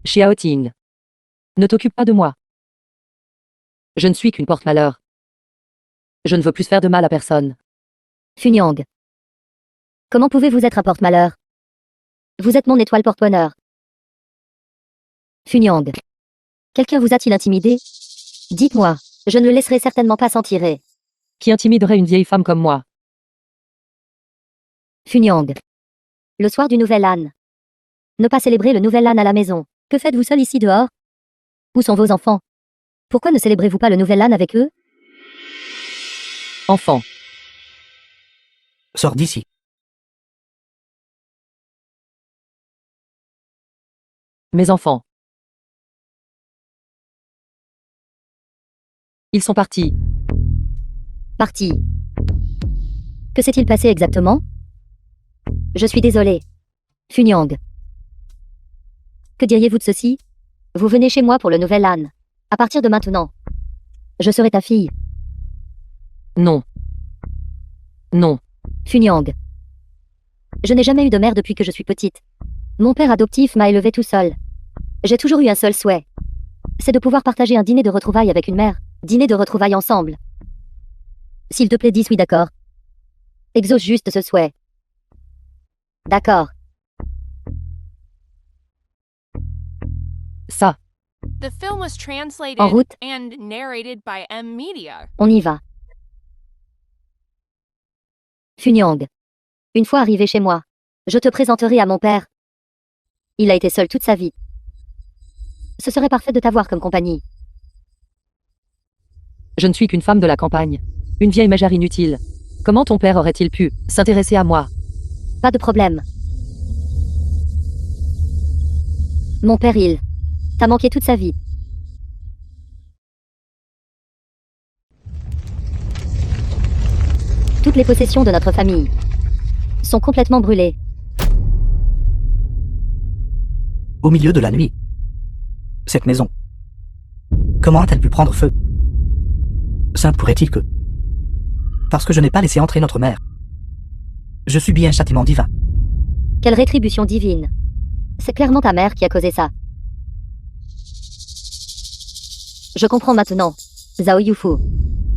Xiaoting. Ne t'occupe pas de moi. Je ne suis qu'une porte-malheur. Je ne veux plus faire de mal à personne. Funyang. Comment pouvez-vous être un porte-malheur? Vous êtes mon étoile porte-bonheur. Funyang. Quelqu'un vous a-t-il intimidé? Dites-moi, je ne le laisserai certainement pas s'en tirer. Qui intimiderait une vieille femme comme moi? Funyang. Le soir du nouvel âne. Ne pas célébrer le nouvel âne à la maison. Que faites-vous seul ici dehors? Où sont vos enfants? Pourquoi ne célébrez-vous pas le nouvel âne avec eux? Enfant. Sors d'ici. Mes enfants. Ils sont partis. Parti. Que s'est-il passé exactement? Je suis désolé. Funyang. Que diriez-vous de ceci? Vous venez chez moi pour le nouvel âne. À partir de maintenant. Je serai ta fille. Non. Non. Funyang. Je n'ai jamais eu de mère depuis que je suis petite. Mon père adoptif m'a élevée tout seul. J'ai toujours eu un seul souhait. C'est de pouvoir partager un dîner de retrouvailles avec une mère. Dîner de retrouvailles ensemble. S'il te plaît, dis oui, d'accord. Exauce juste ce souhait. D'accord. Ça. The film was translated En route. and narrated by M Media. On y va. Funyang. Une fois arrivé chez moi, je te présenterai à mon père. Il a été seul toute sa vie. Ce serait parfait de t'avoir comme compagnie. Je ne suis qu'une femme de la campagne. Une vieille mégère inutile. Comment ton père aurait-il pu s'intéresser à moi? Pas de problème. Mon père, il t'a manqué toute sa vie. Toutes les possessions de notre famille sont complètement brûlées. Au milieu de la nuit. Cette maison. Comment a-t-elle pu prendre feu? Simple pourrait-il que... Parce que je n'ai pas laissé entrer notre mère. Je subis un châtiment divin. Quelle rétribution divine. C'est clairement ta mère qui a causé ça. Je comprends maintenant. Zhao Yufu.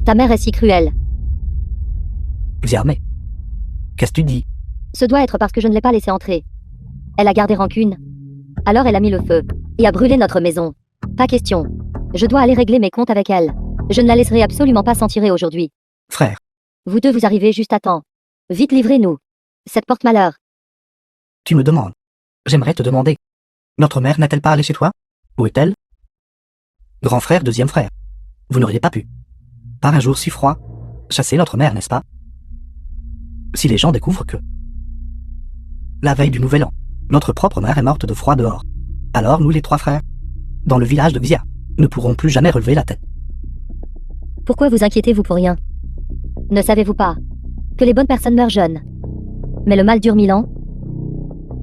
Ta mère est si cruelle. Xiaomei. Qu'est-ce que tu dis? Ce doit être parce que je ne l'ai pas laissé entrer. Elle a gardé rancune. Alors elle a mis le feu. Et a brûlé notre maison. Pas question. Je dois aller régler mes comptes avec elle. Je ne la laisserai absolument pas s'en tirer aujourd'hui. Frère. Vous deux vous arrivez juste à temps. Vite livrez-nous. Cette porte-malheur. Tu me demandes. J'aimerais te demander. Notre mère n'a-t-elle pas allé chez toi? Où est-elle? Grand frère, deuxième frère. Vous n'auriez pas pu. Par un jour si froid, chasser notre mère, n'est-ce pas? Si les gens découvrent que... La veille du nouvel an, notre propre mère est morte de froid dehors. Alors nous les trois frères, dans le village de Xia, ne pourrons plus jamais relever la tête. Pourquoi vous inquiétez-vous pour rien? Ne savez-vous pas que les bonnes personnes meurent jeunes? Mais le mal dure 1000 ans?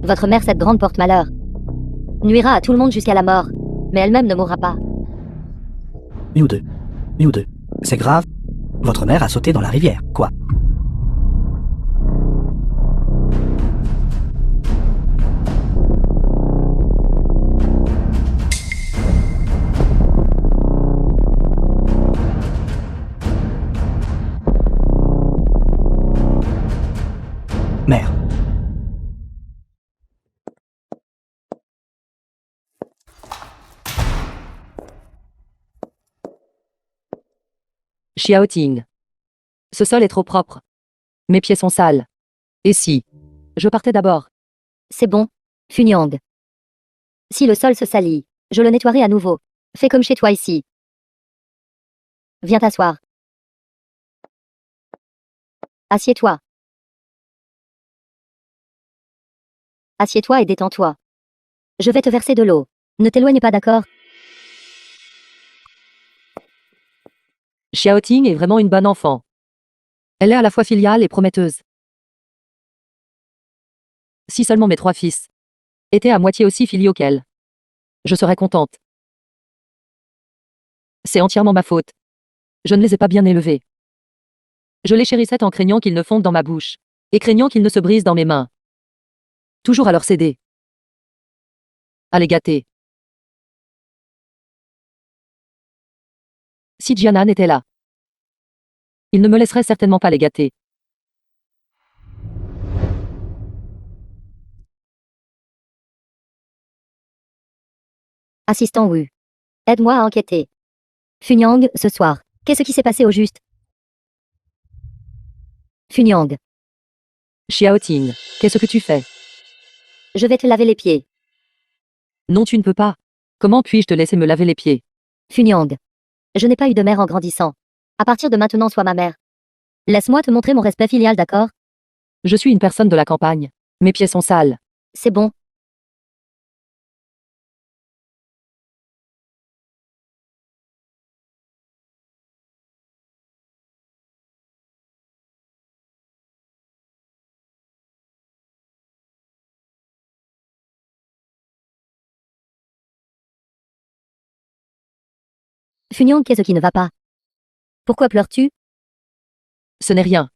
Votre mère, cette grande porte-malheur, nuira à tout le monde jusqu'à la mort, mais elle-même ne mourra pas. You deux. C'est grave. Votre mère a sauté dans la rivière, quoi. Mère. Xiaoting. Ce sol est trop propre. Mes pieds sont sales. Et si je partais d'abord? C'est bon, Funyang. Si le sol se salit, je le nettoierai à nouveau. Fais comme chez toi ici. Viens t'asseoir. Assieds-toi. Assieds-toi et détends-toi. Je vais te verser de l'eau. Ne t'éloigne pas, d'accord? Xiaoting est vraiment une bonne enfant. Elle est à la fois filiale et prometteuse. Si seulement mes 3 fils étaient à moitié aussi filiaux qu'elle, je serais contente. C'est entièrement ma faute. Je ne les ai pas bien élevés. Je les chérissais en craignant qu'ils ne fondent dans ma bouche, et craignant qu'ils ne se brisent dans mes mains. Toujours à leur céder. À les gâter. Si Jianan était là, il ne me laisserait certainement pas les gâter. Assistant Wu. Aide-moi à enquêter. Funyang, ce soir, qu'est-ce qui s'est passé au juste? Funyang, Xiaoting, qu'est-ce que tu fais? je vais te laver les pieds. Non, tu ne peux pas. Comment puis-je te laisser me laver les pieds? Funyang, je n'ai pas eu de mère en grandissant. À partir de maintenant, sois ma mère. Laisse-moi te montrer mon respect filial, d'accord? Je suis une personne de la campagne. Mes pieds sont sales. C'est bon. Funyang, qu'est-ce qui ne va pas? Pourquoi pleures-tu? Ce n'est rien.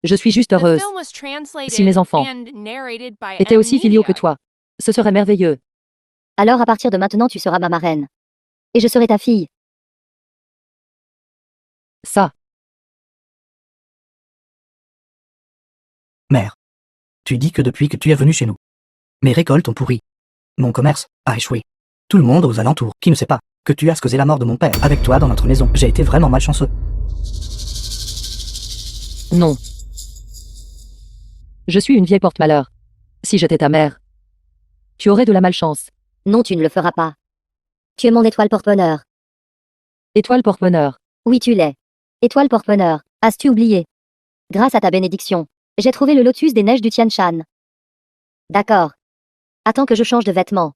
Je suis juste The heureuse. film was translated Si mes enfants and narrated by Étaient aussi filiaux que M-Media. toi. Ce serait merveilleux. Alors à partir de maintenant, tu seras ma marraine. Et je serai ta fille. Ça, Mère. Tu dis que depuis que tu es venu chez nous, mes récoltes ont pourri. Mon commerce a échoué. Tout le monde aux alentours, qui ne sait pas que tu as causé la mort de mon père avec toi dans notre maison. J'ai été vraiment malchanceux. non. Je suis une vieille porte-malheur. Si j'étais ta mère, tu aurais de la malchance. Non, tu ne le feras pas. Tu es mon étoile porte-bonheur. Étoile porte-bonheur. Oui, tu l'es. Étoile porte-bonheur. As-tu oublié? Grâce à ta bénédiction, j'ai trouvé le lotus des neiges du Tian Shan. D'accord. Attends que je change de vêtements.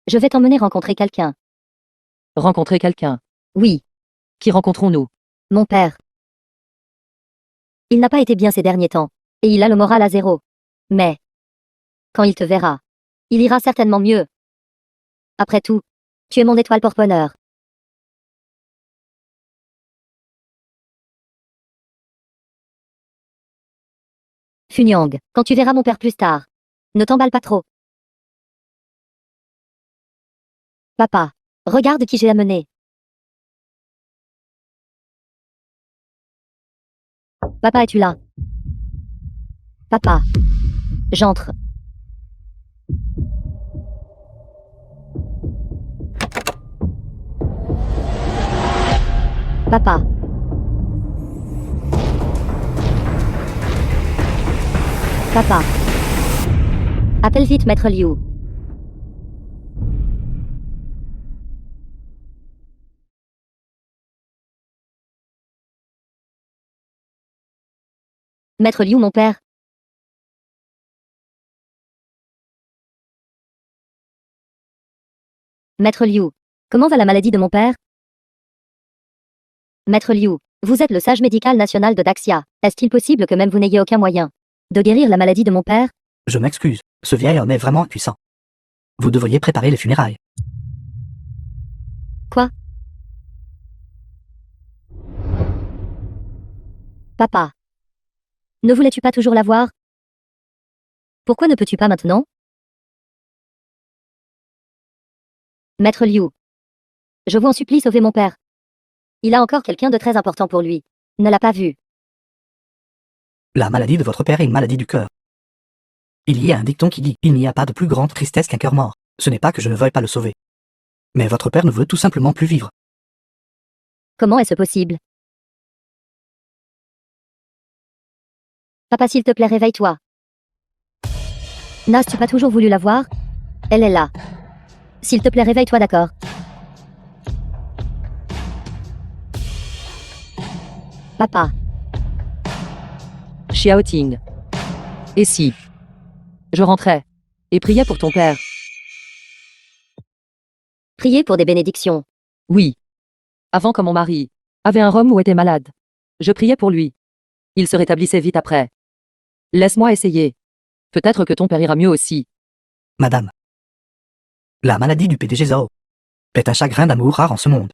Je vais t'emmener rencontrer quelqu'un. Rencontrer quelqu'un. Oui, Qui rencontrons-nous? mon père. Il n'a pas été bien ces derniers temps, et il a le moral à zéro. Mais, quand il te verra, il ira certainement mieux. Après tout, Tu es mon étoile porte-bonheur. Funyang, quand tu verras mon père plus tard. Ne t'emballe pas trop. Papa, regarde qui j'ai amené. Papa, es-tu là? Papa. J'entre. Papa. Papa. Appelle vite Maître Liu. Maître Liu, mon père. Maître Liu, comment va la maladie de mon père? Maître Liu, vous êtes le sage médical national de Daxia. Est-il possible que même vous n'ayez aucun moyen de guérir la maladie de mon père? Je m'excuse, ce vieil homme est vraiment puissant. Vous devriez préparer les funérailles. Quoi? Papa. Ne voulais-tu pas toujours la voir? Pourquoi ne peux-tu pas maintenant? Maître Liu. Je vous en supplie, sauvez mon père. Il a encore quelqu'un de très important pour lui. Ne l'a pas vu. La maladie de votre père est une maladie du cœur. Il y a un dicton qui dit « Il n'y a pas de plus grande tristesse qu'un cœur mort ». Ce n'est pas que je ne veuille pas le sauver. Mais votre père ne veut tout simplement plus vivre. Comment est-ce possible? Papa, s'il te plaît, réveille-toi. N'as-tu pas toujours voulu la voir? Elle est là. S'il te plaît, réveille-toi, d'accord? Papa. Xiaoting. Et si je rentrais et priais pour ton père? Priez pour des bénédictions. Oui. Avant que mon mari avait un rhume ou était malade. Je priais pour lui. Il se rétablissait vite après. Laisse-moi essayer. Peut-être que ton père ira mieux aussi. Madame. La maladie du PDG Zhao est un chagrin d'amour rare en ce monde.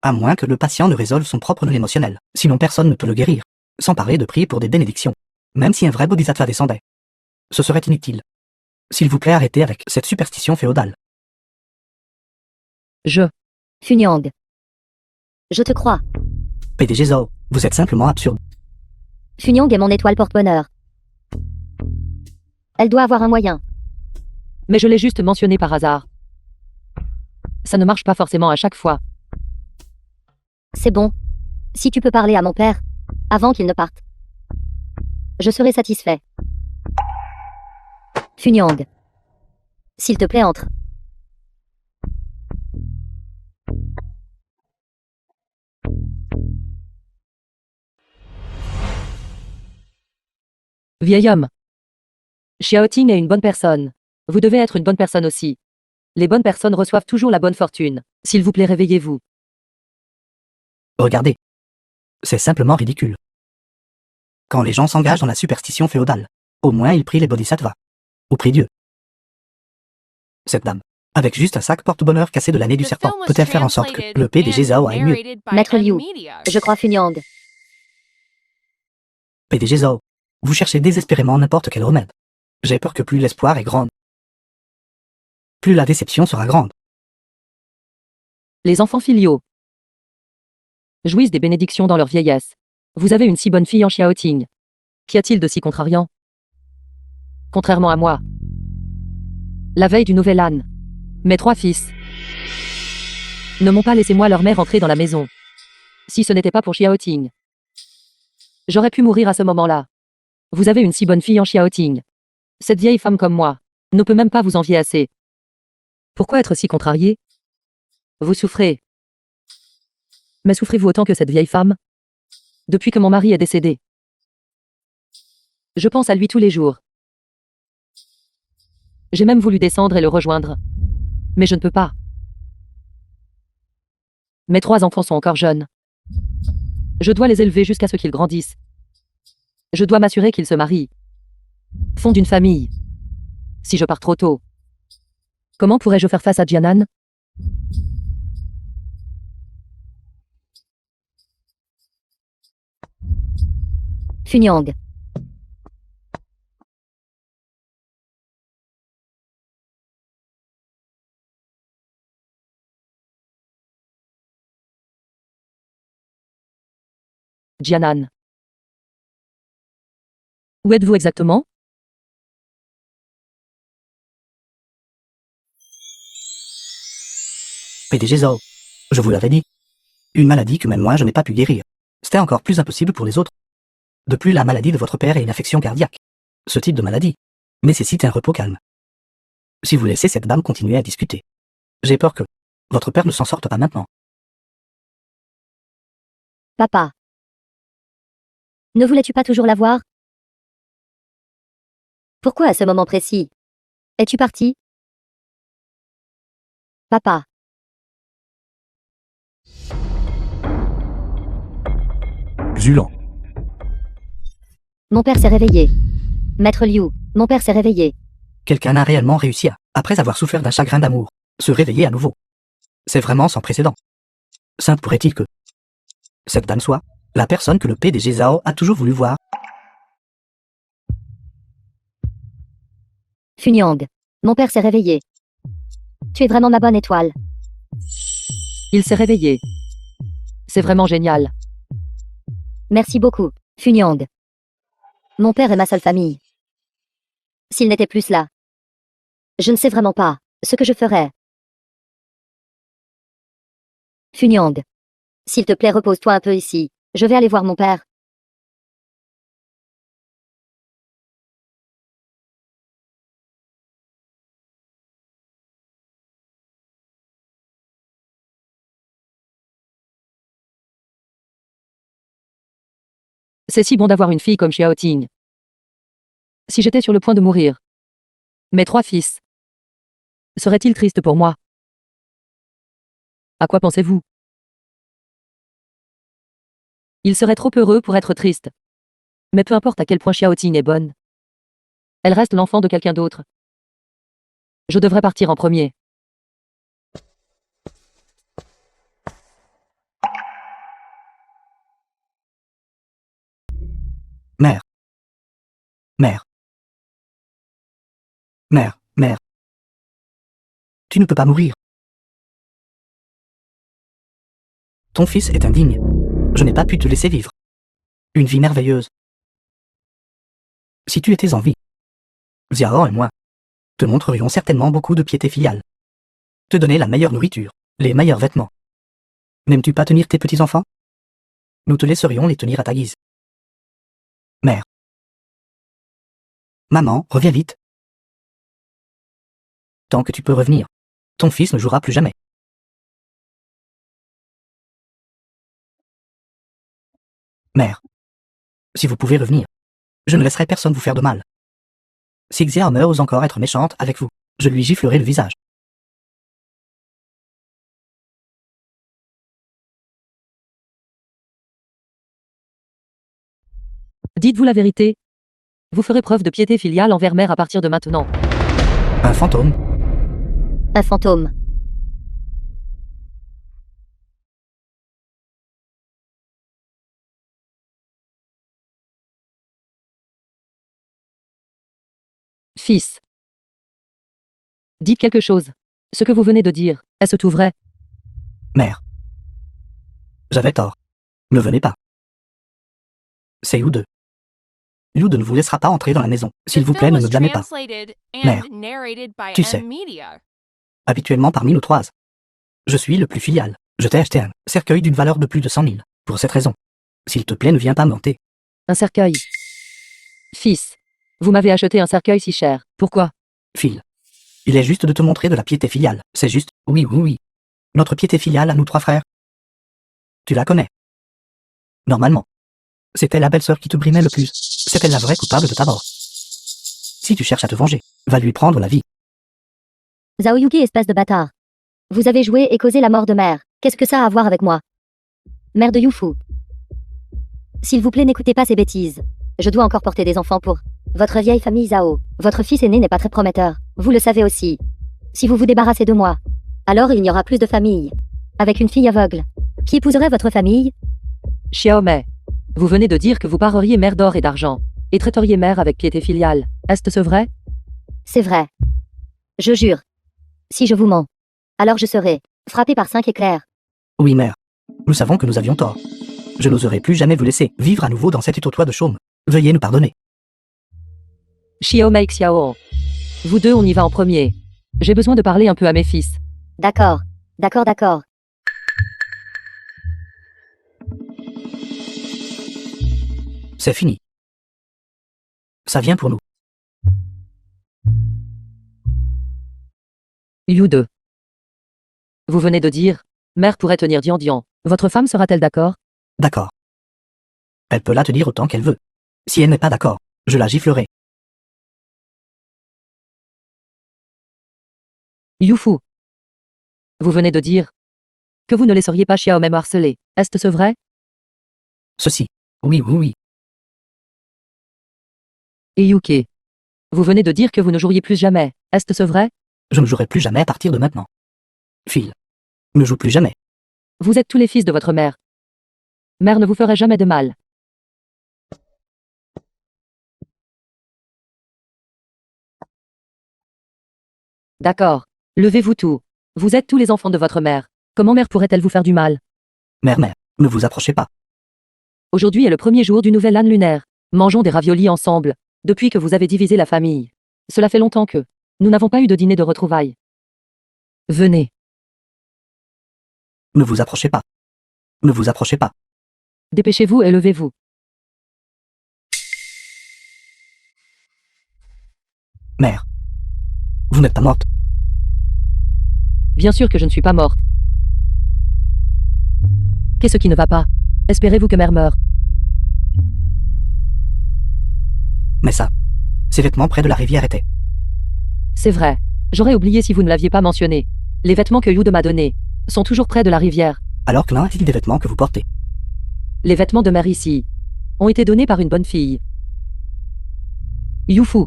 À moins que le patient ne résolve son propre nœud émotionnel. Sinon personne ne peut le guérir. Sans parler de prier pour des bénédictions. Même si un vrai bodhisattva descendait. Ce serait inutile. S'il vous plaît, arrêtez avec cette superstition féodale. Funyang. Je te crois. PDG Zhao, vous êtes simplement absurde. Funyang est mon étoile porte-bonheur. Elle doit avoir un moyen. Mais je l'ai juste mentionné par hasard. Ça ne marche pas forcément à chaque fois. C'est bon. Si tu peux parler à mon père, avant qu'il ne parte, je serai satisfait. Funyang. S'il te plaît, entre. Vieil homme. Xiaoting est une bonne personne. Vous devez être une bonne personne aussi. Les bonnes personnes reçoivent toujours la bonne fortune. S'il vous plaît, réveillez-vous. Regardez. C'est simplement ridicule. Quand les gens s'engagent dans la superstition féodale, au moins ils prient les bodhisattvas. Ou prient Dieu. Cette dame, avec juste un sac porte-bonheur cassé de l'année du The serpent, film was peut-elle faire en sorte que translated le PDG and Zhao aille mieux? narrated by Maître Liu, M-Media. Je crois Funyang. PDG Zhao, vous cherchez désespérément n'importe quel remède. J'ai peur que plus l'espoir est grand, plus la déception sera grande. Les enfants filiaux jouissent des bénédictions dans leur vieillesse. Vous avez une si bonne fille en Xiaoting. Qu'y a-t-il de si contrariant? Contrairement à moi. La veille du nouvel an, mes 3 fils ne m'ont pas laissé moi leur mère entrer dans la maison. Si ce n'était pas pour Xiaoting, j'aurais pu mourir à ce moment-là. Vous avez une si bonne fille en Xiaoting. Cette vieille femme comme moi ne peut même pas vous envier assez. Pourquoi être si contrarié? Vous souffrez. Mais souffrez-vous autant que cette vieille femme? Depuis que mon mari est décédé, je pense à lui tous les jours. J'ai même voulu descendre et le rejoindre. Mais je ne peux pas. Mes 3 enfants sont encore jeunes. Je dois les élever jusqu'à ce qu'ils grandissent. Je dois m'assurer qu'ils se marient. Fondent une famille. Si je pars trop tôt, Comment pourrais-je faire face à Jianan? Funyang. Jianan. Où êtes-vous exactement? PDG Zhao. Je vous l'avais dit. Une maladie que même moi je n'ai pas pu guérir. C'était encore plus impossible pour les autres. De plus, la maladie de votre père est une affection cardiaque. Ce type de maladie nécessite un repos calme. Si vous laissez cette dame continuer à discuter, j'ai peur que votre père ne s'en sorte pas maintenant. Papa. Ne voulais-tu pas toujours la voir? Pourquoi à ce moment précis? Es-tu parti? Papa. Xulan. Mon père s'est réveillé. Maître Liu, mon père s'est réveillé. Quelqu'un a réellement réussi à, après avoir souffert d'un chagrin d'amour, se réveiller à nouveau. C'est vraiment sans précédent. Simple pourrait-il que cette dame soit la personne que le PDG Zhao a toujours voulu voir. Funyang. Mon père s'est réveillé. Tu es vraiment ma bonne étoile. Il s'est réveillé. C'est vraiment génial. Merci beaucoup, Funyang. Mon père est ma seule famille. S'il n'était plus là, je ne sais vraiment pas ce que je ferais. Funyang. S'il te plaît, repose-toi un peu ici. Je vais aller voir mon père. C'est si bon d'avoir une fille comme Xiao Ting. Si j'étais sur le point de mourir, mes 3 fils seraient-ils tristes pour moi? À quoi pensez-vous? Ils seraient trop heureux pour être tristes. Mais peu importe à quel point Xiao Ting est bonne, elle reste l'enfant de quelqu'un d'autre. Je devrais partir en premier. Mère. Mère. Mère, mère. Tu ne peux pas mourir. Ton fils est indigne. Je n'ai pas pu te laisser vivre une vie merveilleuse. Si tu étais en vie, Xiao et moi te montrerions certainement beaucoup de piété filiale. Te donner la meilleure nourriture, les meilleurs vêtements. N'aimes-tu pas tenir tes petits-enfants? Nous te laisserions les tenir à ta guise. Mère. Maman, reviens vite. Tant que tu peux revenir, ton fils ne jouera plus jamais. Mère. Si vous pouvez revenir, je ne laisserai personne vous faire de mal. Si Xiaomer ose encore être méchante avec vous, je lui giflerai le visage. Dites-vous la vérité. Vous ferez preuve de piété filiale envers mère à partir de maintenant. Un fantôme. Un fantôme. Fils. Dites quelque chose. Ce que vous venez de dire, est-ce tout vrai? Mère. J'avais tort. Ne venez pas. C'est Yu 2. Yu 2 ne vous laissera pas entrer dans la maison. S'il vous plaît, ne me blâmez pas. Mère, tu sais. Habituellement parmi nous 3, je suis le plus filial. Je t'ai acheté un cercueil d'une valeur de plus de 100 000. Pour cette raison. S'il te plaît, ne viens pas monter. Un cercueil. Fils. Vous m'avez acheté un cercueil si cher. Pourquoi? Phil. Il est juste de te montrer de la piété filiale. C'est juste, oui, oui, oui. Notre piété filiale à nous 3 frères. Tu la connais. Normalement. C'était la belle-sœur qui te brimait le plus. C'était la vraie coupable de ta mort. Si tu cherches à te venger, va lui prendre la vie. Zhao Yuki, espèce de bâtard. Vous avez joué et causé la mort de mère. Qu'est-ce que ça a à voir avec moi? Mère de Yufu. S'il vous plaît, n'écoutez pas ces bêtises. Je dois encore porter des enfants pour votre vieille famille Zhao. Votre fils aîné n'est pas très prometteur. Vous le savez aussi. Si vous vous débarrassez de moi, alors il n'y aura plus de famille. Avec une fille aveugle, qui épouserait votre famille? Xiaomei, vous venez de dire que vous pareriez mère d'or et d'argent, et traiteriez mère avec piété filiale. Est-ce vrai? C'est vrai. Je jure. Si je vous mens, alors je serai frappé par 5 éclairs. Oui, mère. Nous savons que nous avions tort. Je n'oserai plus jamais vous laisser vivre à nouveau dans cet étau-toit de chaume. Veuillez nous pardonner. Xiaomei Xiao. Vous deux, on y va en premier. J'ai besoin de parler un peu à mes fils. D'accord. D'accord, d'accord. C'est fini. Ça vient pour nous. You 2. Vous venez de dire, mère pourrait tenir Dian. Votre femme sera-t-elle d'accord? D'accord. Elle peut la tenir autant qu'elle veut. Si elle n'est pas d'accord, je la giflerai. Youfu. Vous venez de dire que vous ne laisseriez pas Xiaomei me harceler. Est-ce vrai? Ceci. Oui, oui, oui. Et Yuki. Vous venez de dire que vous ne joueriez plus jamais. Est-ce vrai? Je ne jouerai plus jamais à partir de maintenant. Phil. Ne joue plus jamais. Vous êtes tous les fils de votre mère. Mère ne vous ferait jamais de mal. D'accord. Levez-vous tous. Vous êtes tous les enfants de votre mère. Comment mère pourrait-elle vous faire du mal? Mère, ne vous approchez pas. Aujourd'hui est le premier jour du nouvel an lunaire. Mangeons des raviolis ensemble, depuis que vous avez divisé la famille. Cela fait longtemps que nous n'avons pas eu de dîner de retrouvailles. Venez. Ne vous approchez pas. Ne vous approchez pas. Dépêchez-vous et levez-vous. Mère. Vous n'êtes pas morte. Bien sûr que je ne suis pas morte. Qu'est-ce qui ne va pas? Espérez-vous que mère meure? Mais ça. Ces vêtements près de la rivière étaient. C'est vrai. J'aurais oublié si vous ne l'aviez pas mentionné. Les vêtements que Yude m'a donnés sont toujours près de la rivière. Alors que l'un est-il des vêtements que vous portez? Les vêtements de mère ici ont été donnés par une bonne fille. Youfu.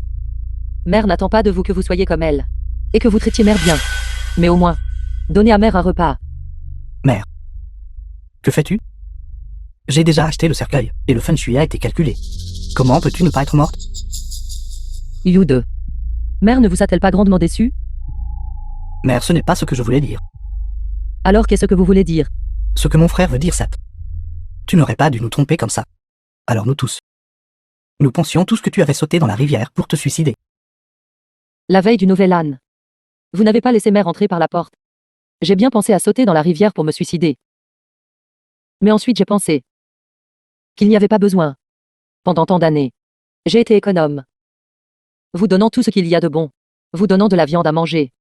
Mère n'attend pas de vous que vous soyez comme elle. Et que vous traitiez mère bien. Mais au moins, donnez à mère un repas. Mère. Que fais-tu? J'ai déjà acheté le cercueil, et le feng shui a été calculé. Comment peux-tu ne pas être morte? Yude. Mère ne vous a-t-elle pas grandement déçu? Mère, ce n'est pas ce que je voulais dire. Alors qu'est-ce que vous voulez dire? Ce que mon frère veut dire, Sat. Tu n'aurais pas dû nous tromper comme ça. Alors nous tous. Nous pensions tous que tu avais sauté dans la rivière pour te suicider. La veille du nouvel an. Vous n'avez pas laissé mère entrer par la porte. J'ai bien pensé à sauter dans la rivière pour me suicider. Mais ensuite j'ai pensé qu'il n'y avait pas besoin. Pendant tant d'années, j'ai été économe. Vous donnant tout ce qu'il y a de bon. Vous donnant de la viande à manger.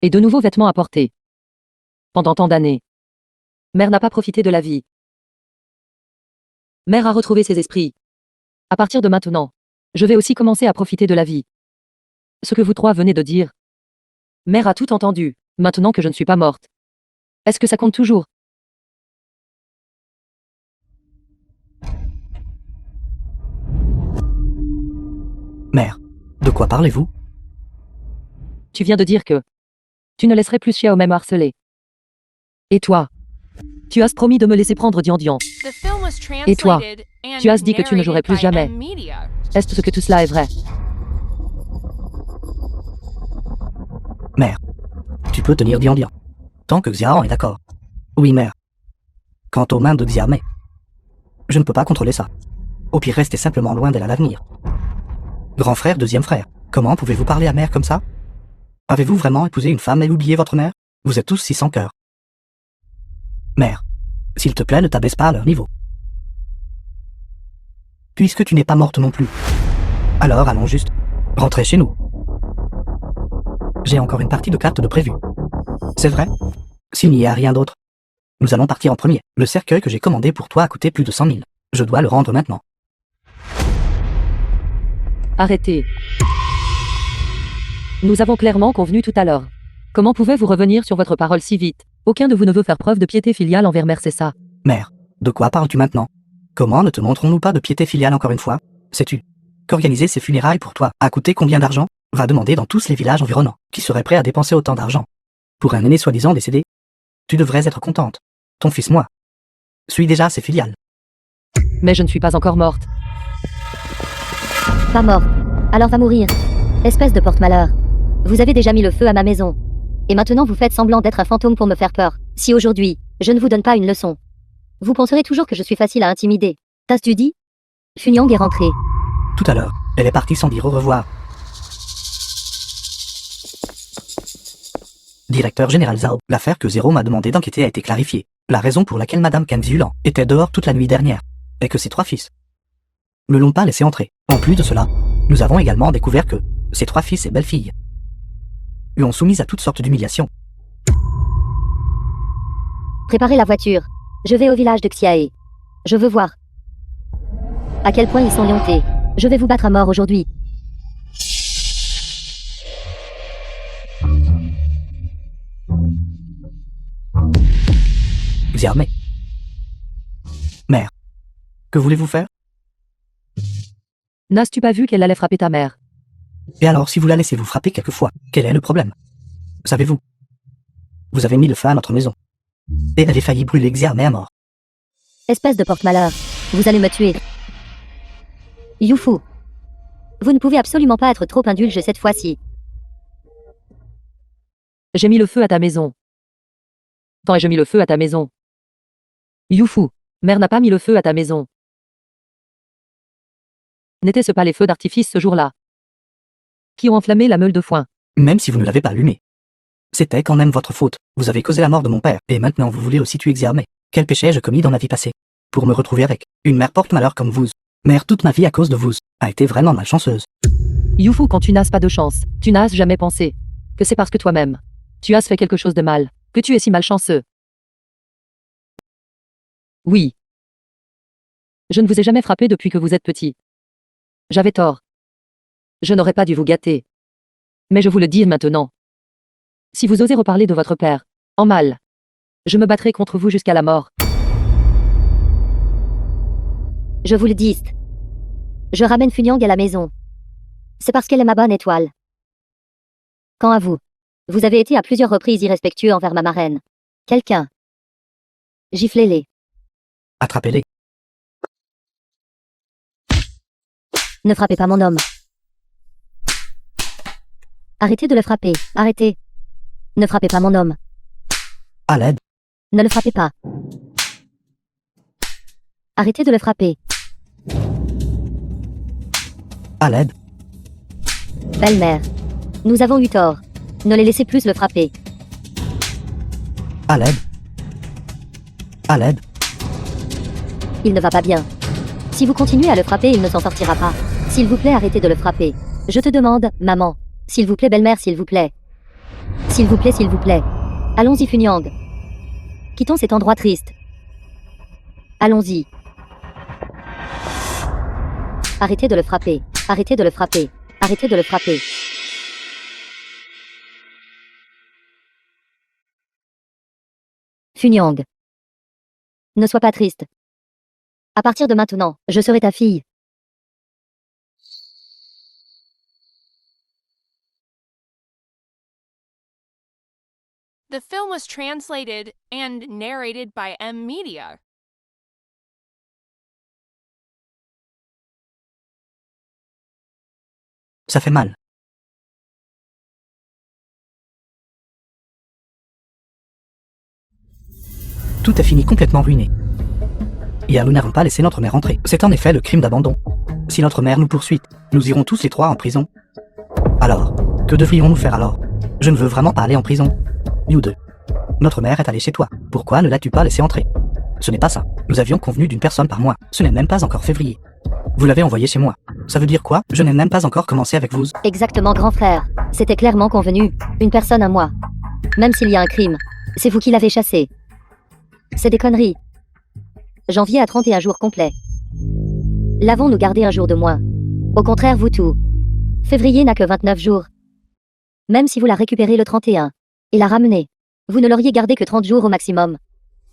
Et de nouveaux vêtements à porter. Pendant tant d'années. Mère n'a pas profité de la vie. Mère a retrouvé ses esprits. À partir de maintenant, je vais aussi commencer à profiter de la vie. Ce que vous trois venez de dire. Mère a tout entendu, maintenant que je ne suis pas morte. Est-ce que ça compte toujours? Mère, de quoi parlez-vous? Tu viens de dire que tu ne laisserais plus Xiaomei me harceler. Et toi? Tu as promis de me laisser prendre Dian. Et toi, tu as dit que tu ne jouerais plus jamais. Est-ce que tout cela est vrai? Mère, tu peux tenir Dian. Tant que Xiaoran est d'accord. Oui, mère. Quant aux mains de Xiaomei, je ne peux pas contrôler ça. Au pire, restez simplement loin d'elle à l'avenir. Grand frère, deuxième frère, comment pouvez-vous parler à mère comme ça? Avez-vous vraiment épousé une femme et oublié votre mère? Vous êtes tous si sans cœur. Mère, s'il te plaît, ne t'abaisse pas à leur niveau. Puisque tu n'es pas morte non plus. Alors allons juste rentrer chez nous. J'ai encore une partie de cartes de prévu. C'est vrai? S'il n'y a rien d'autre, nous allons partir en premier. Le cercueil que j'ai commandé pour toi a coûté plus de 100 000. Je dois le rendre maintenant. Arrêtez. Nous avons clairement convenu tout à l'heure. Comment pouvez-vous revenir sur votre parole si vite? Aucun de vous ne veut faire preuve de piété filiale envers mère, c'est ça? Mère, de quoi parles-tu maintenant? Comment ne te montrons-nous pas de piété filiale encore une fois? Sais-tu qu'organiser ces funérailles pour toi a coûté combien d'argent? va demander dans tous les villages environnants qui seraient prêts à dépenser autant d'argent pour un aîné soi-disant décédé. Tu devrais être contente. Ton fils, moi, suis déjà ses filiales. Mais je ne suis pas encore morte. Pas mort. Alors va mourir. Espèce de porte-malheur. Vous avez déjà mis le feu à ma maison. Et maintenant vous faites semblant d'être un fantôme pour me faire peur. Si aujourd'hui, je ne vous donne pas une leçon, vous penserez toujours que je suis facile à intimider. T'as-tu dit? Funyang est rentrée. Tout à l'heure, elle est partie sans dire au revoir. Directeur général Zhao, l'affaire que Zéro m'a demandé d'enquêter a été clarifiée. La raison pour laquelle Madame Kenziulan était dehors toute la nuit dernière est que ses 3 fils ne l'ont pas laissé entrer. En plus de cela, nous avons également découvert que ses 3 fils et belle-fille l'ont soumise à toutes sortes d'humiliations. Préparez la voiture. Je vais au village de Xiae. Je veux voir à quel point ils sont liontés. Je vais vous battre à mort aujourd'hui. Xiaomei. Mère, que voulez-vous faire? N'as-tu pas vu qu'elle allait frapper ta mère? Et alors, si vous la laissez vous frapper quelquefois, quel est le problème? Savez-vous? Vous avez mis le feu à notre maison. Et elle a failli brûler Xiaomei à mort. Espèce de porte-malheur. Vous allez me tuer. Youfu. Vous ne pouvez absolument pas être trop indulge cette fois-ci. J'ai mis le feu à ta maison. Quand ai-je mis le feu à ta maison? Youfu, mère n'a pas mis le feu à ta maison. N'étaient-ce pas les feux d'artifice ce jour-là qui ont enflammé la meule de foin? Même si vous ne l'avez pas allumé. C'était quand même votre faute. Vous avez causé la mort de mon père, et maintenant vous voulez aussi tuer Xiaomei. Quel péché ai-je commis dans ma vie passée pour me retrouver avec une mère porte-malheur comme vous? Mère, toute ma vie à cause de vous a été vraiment malchanceuse. Youfu, quand tu n'as pas de chance, tu n'as jamais pensé que c'est parce que toi-même, tu as fait quelque chose de mal, que tu es si malchanceux. Oui. Je ne vous ai jamais frappé depuis que vous êtes petit. J'avais tort. Je n'aurais pas dû vous gâter. Mais je vous le dis maintenant. Si vous osez reparler de votre père, en mal, je me battrai contre vous jusqu'à la mort. Je vous le dis. Je ramène Funyang à la maison. C'est parce qu'elle est ma bonne étoile. Quant à vous, vous avez été à plusieurs reprises irrespectueux envers ma marraine. Quelqu'un. Giflez-les. Attrapez-les. Ne frappez pas mon homme. Arrêtez de le frapper. Arrêtez. Ne frappez pas mon homme. À l'aide. Ne le frappez pas. Arrêtez de le frapper. À l'aide. Belle-mère. Nous avons eu tort. Ne les laissez plus le frapper. À l'aide. À l'aide. Il ne va pas bien. Si vous continuez à le frapper, il ne s'en sortira pas. S'il vous plaît, arrêtez de le frapper. Je te demande, maman. S'il vous plaît, belle-mère, s'il vous plaît. S'il vous plaît, s'il vous plaît. Allons-y, Funyang. Quittons cet endroit triste. Allons-y. Arrêtez de le frapper. Arrêtez de le frapper. Arrêtez de le frapper. Funyang. Ne sois pas triste. À partir de maintenant, je serai ta fille. The film was translated and narrated by M Media. Ça fait mal. Tout est fini, complètement ruiné. Et nous n'avons pas laissé notre mère entrer. C'est en effet le crime d'abandon. Si notre mère nous poursuit, nous irons tous les 3 en prison. Alors, que devrions-nous faire alors? Je ne veux vraiment pas aller en prison. Nous 2. Notre mère est allée chez toi. Pourquoi ne l'as-tu pas laissée entrer? Ce n'est pas ça. Nous avions convenu d'une personne par mois. Ce n'est même pas encore février. Vous l'avez envoyée chez moi. Ça veut dire quoi? Je n'ai même pas encore commencé avec vous. Exactement, grand frère. C'était clairement convenu. Une personne à moi. Même s'il y a un crime, c'est vous qui l'avez chassé. C'est des conneries. Janvier a 31 jours complets. L'avons-nous gardé un jour de moins? Au contraire, vous tout. Février n'a que 29 jours. Même si vous la récupérez le 31 et la ramenez, vous ne l'auriez gardé que 30 jours au maximum.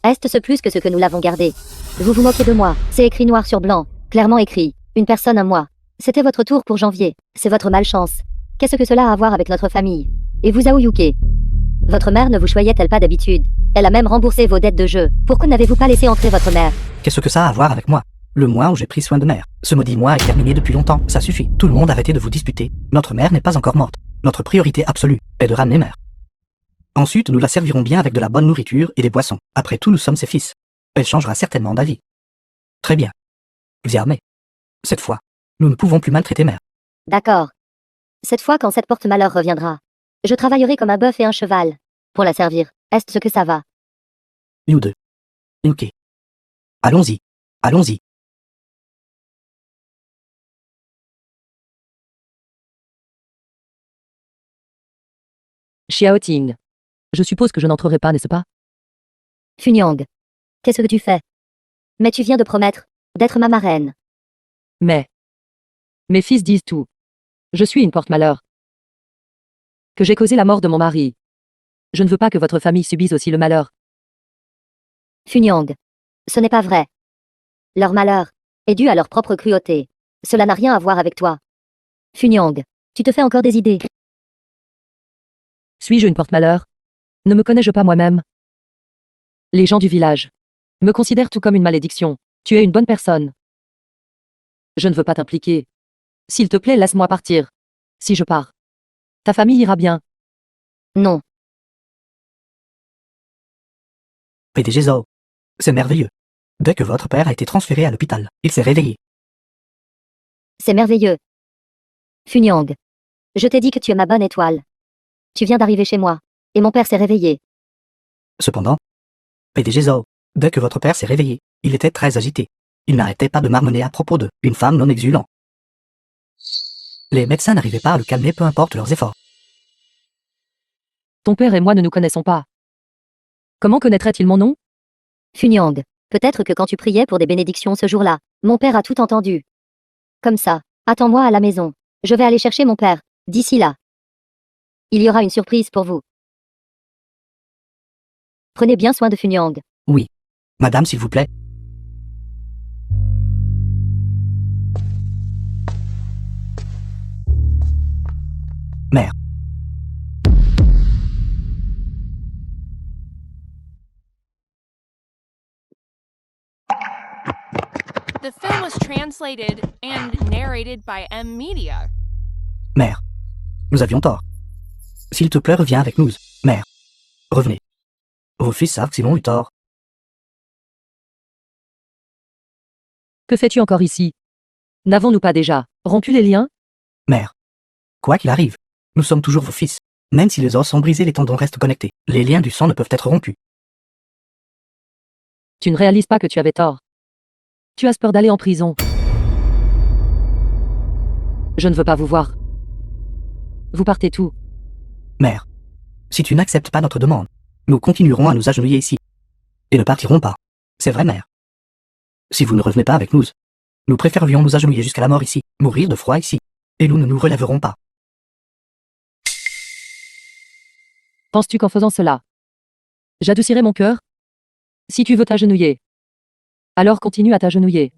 Est-ce plus que ce que nous l'avons gardé? Vous vous moquez de moi. C'est écrit noir sur blanc, clairement écrit. Une personne à moi. C'était votre tour pour janvier. C'est votre malchance. Qu'est-ce que cela a à voir avec notre famille? Et vous Aoyuke? Votre mère ne vous choyait-elle pas d'habitude? Elle a même remboursé vos dettes de jeu. Pourquoi n'avez-vous pas laissé entrer votre mère? Qu'est-ce que ça a à voir avec moi? Le mois où j'ai pris soin de mère. Ce maudit mois est terminé depuis longtemps, ça suffit. Tout le monde arrêtez de vous disputer. Notre mère n'est pas encore morte. Notre priorité absolue est de ramener mère. Ensuite, nous la servirons bien avec de la bonne nourriture et des boissons. Après tout, nous sommes ses fils. Elle changera certainement d'avis. Très bien. Viarmé. Cette fois, nous ne pouvons plus maltraiter mère. D'accord. Cette fois, quand cette porte-malheur reviendra, je travaillerai comme un bœuf et un cheval pour la servir. Est-ce que ça va? Nous deux. Ok. Allons-y. Allons-y. Xiaoting. Je suppose que je n'entrerai pas, n'est-ce pas? Funyang. Qu'est-ce que tu fais? Mais tu viens de promettre d'être ma marraine. Mais mes fils disent tout. Je suis une porte-malheur. Que j'ai causé la mort de mon mari. Je ne veux pas que votre famille subisse aussi le malheur. Funyang. Ce n'est pas vrai. Leur malheur est dû à leur propre cruauté. Cela n'a rien à voir avec toi. Funyang. Tu te fais encore des idées. Suis-je une porte-malheur? Ne me connais-je pas moi-même? Les gens du village me considèrent tout comme une malédiction. Tu es une bonne personne. Je ne veux pas t'impliquer. S'il te plaît, laisse-moi partir. Si je pars, ta famille ira bien. Non. PDG Zhao. C'est merveilleux. Dès que votre père a été transféré à l'hôpital, il s'est réveillé. C'est merveilleux. Funyang. Je t'ai dit que tu es ma bonne étoile. Tu viens d'arriver chez moi. Et mon père s'est réveillé. Cependant, PDG Zhao, dès que votre père s'est réveillé, il était très agité. Il n'arrêtait pas de marmonner à propos de une femme non exulant. Les médecins n'arrivaient pas à le calmer peu importe leurs efforts. Ton père et moi ne nous connaissons pas. Comment connaîtrait-il mon nom? Funyang. Peut-être que quand tu priais pour des bénédictions ce jour-là, mon père a tout entendu. Comme ça, attends-moi à la maison. Je vais aller chercher mon père. D'ici là, il y aura une surprise pour vous. Prenez bien soin de Funyang. Oui. Madame, s'il vous plaît. Mère. The film was translated and narrated by M Media. Mère. Nous avions tort. S'il te plaît, reviens avec nous. Mère. Revenez. Vos fils savent qu'ils ont eu tort. Que fais-tu encore ici? N'avons-nous pas déjà rompu les liens? Mère. Quoi qu'il arrive, nous sommes toujours vos fils. Même si les os sont brisés, les tendons restent connectés. Les liens du sang ne peuvent être rompus. Tu ne réalises pas que tu avais tort. Tu as peur d'aller en prison. Je ne veux pas vous voir. Vous partez tout. Mère. Si tu n'acceptes pas notre demande, nous continuerons à nous agenouiller ici. Et ne partirons pas. C'est vrai, mère. Si vous ne revenez pas avec nous préférerions nous agenouiller jusqu'à la mort ici, mourir de froid ici. Et nous ne nous relèverons pas. Penses-tu qu'en faisant cela, j'adoucirai mon cœur? Si tu veux t'agenouiller, alors continue à t'agenouiller.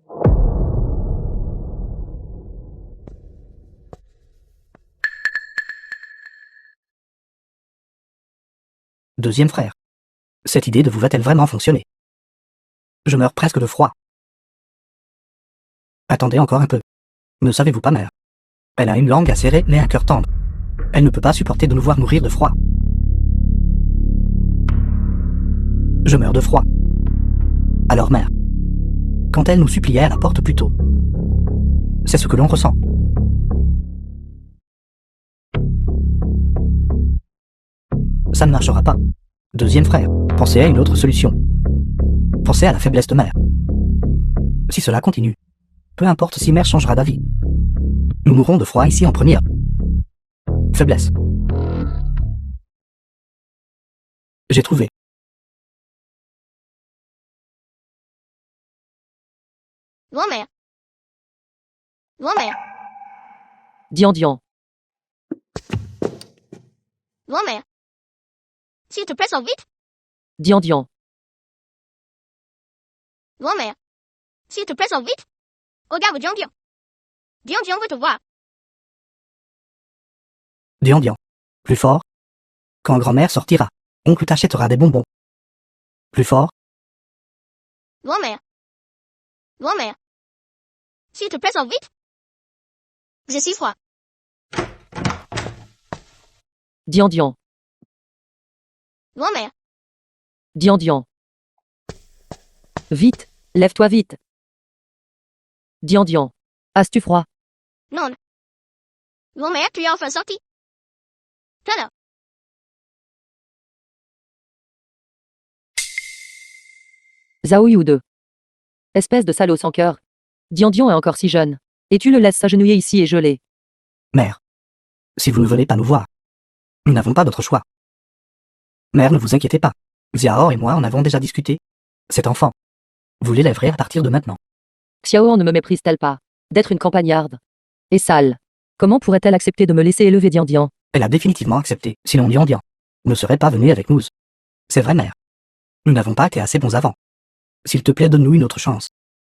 Deuxième frère. Cette idée de vous va-t-elle vraiment fonctionner? Je meurs presque de froid. Attendez encore un peu. Ne savez-vous pas, mère? Elle a une langue acérée mais un cœur tendre. Elle ne peut pas supporter de nous voir mourir de froid. Je meurs de froid. Alors, mère, quand elle nous suppliait à la porte plus tôt, c'est ce que l'on ressent. Ça ne marchera pas. Deuxième frère, pensez à une autre solution. Pensez à la faiblesse de mère. Si cela continue, peu importe si mère changera d'avis, nous mourrons de froid ici en première. Faiblesse. J'ai trouvé. Grand-mère. Grand-mère. Dian. Grand-mère. S'il te plaît, sors vite. Dian. Grand-mère. S'il te plaît, sors vite. Regarde Dian. Dian veut te voir. Dian Dian. Plus fort. Quand grand-mère sortira, oncle t'achètera des bonbons. Plus fort. Grand-mère. Grand-mère. S'il te plaît, sors vite. J'ai si froid. Dian Dian. Grand-mère. Dian Dian. Vite, lève-toi vite. Dian Dian. As-tu froid? Non. Grand-mère, tu es enfin sortie. Tada. Zhao Yu 2. Espèce de salaud sans cœur. Dian Dian est encore si jeune. Et tu le laisses s'agenouiller ici et geler. Mère. Si vous ne venez pas nous voir, nous n'avons pas d'autre choix. Mère, ne vous inquiétez pas. Xiao et moi en avons déjà discuté. Cet enfant, vous l'élèverez à partir de maintenant. Xiao ne me méprise-t-elle pas d'être une campagnarde et sale? Comment pourrait-elle accepter de me laisser élever Dian Dian? Elle a définitivement accepté, sinon Dian Dian ne serait pas venu avec nous. C'est vrai, mère. Nous n'avons pas été assez bons avant. S'il te plaît, donne-nous une autre chance.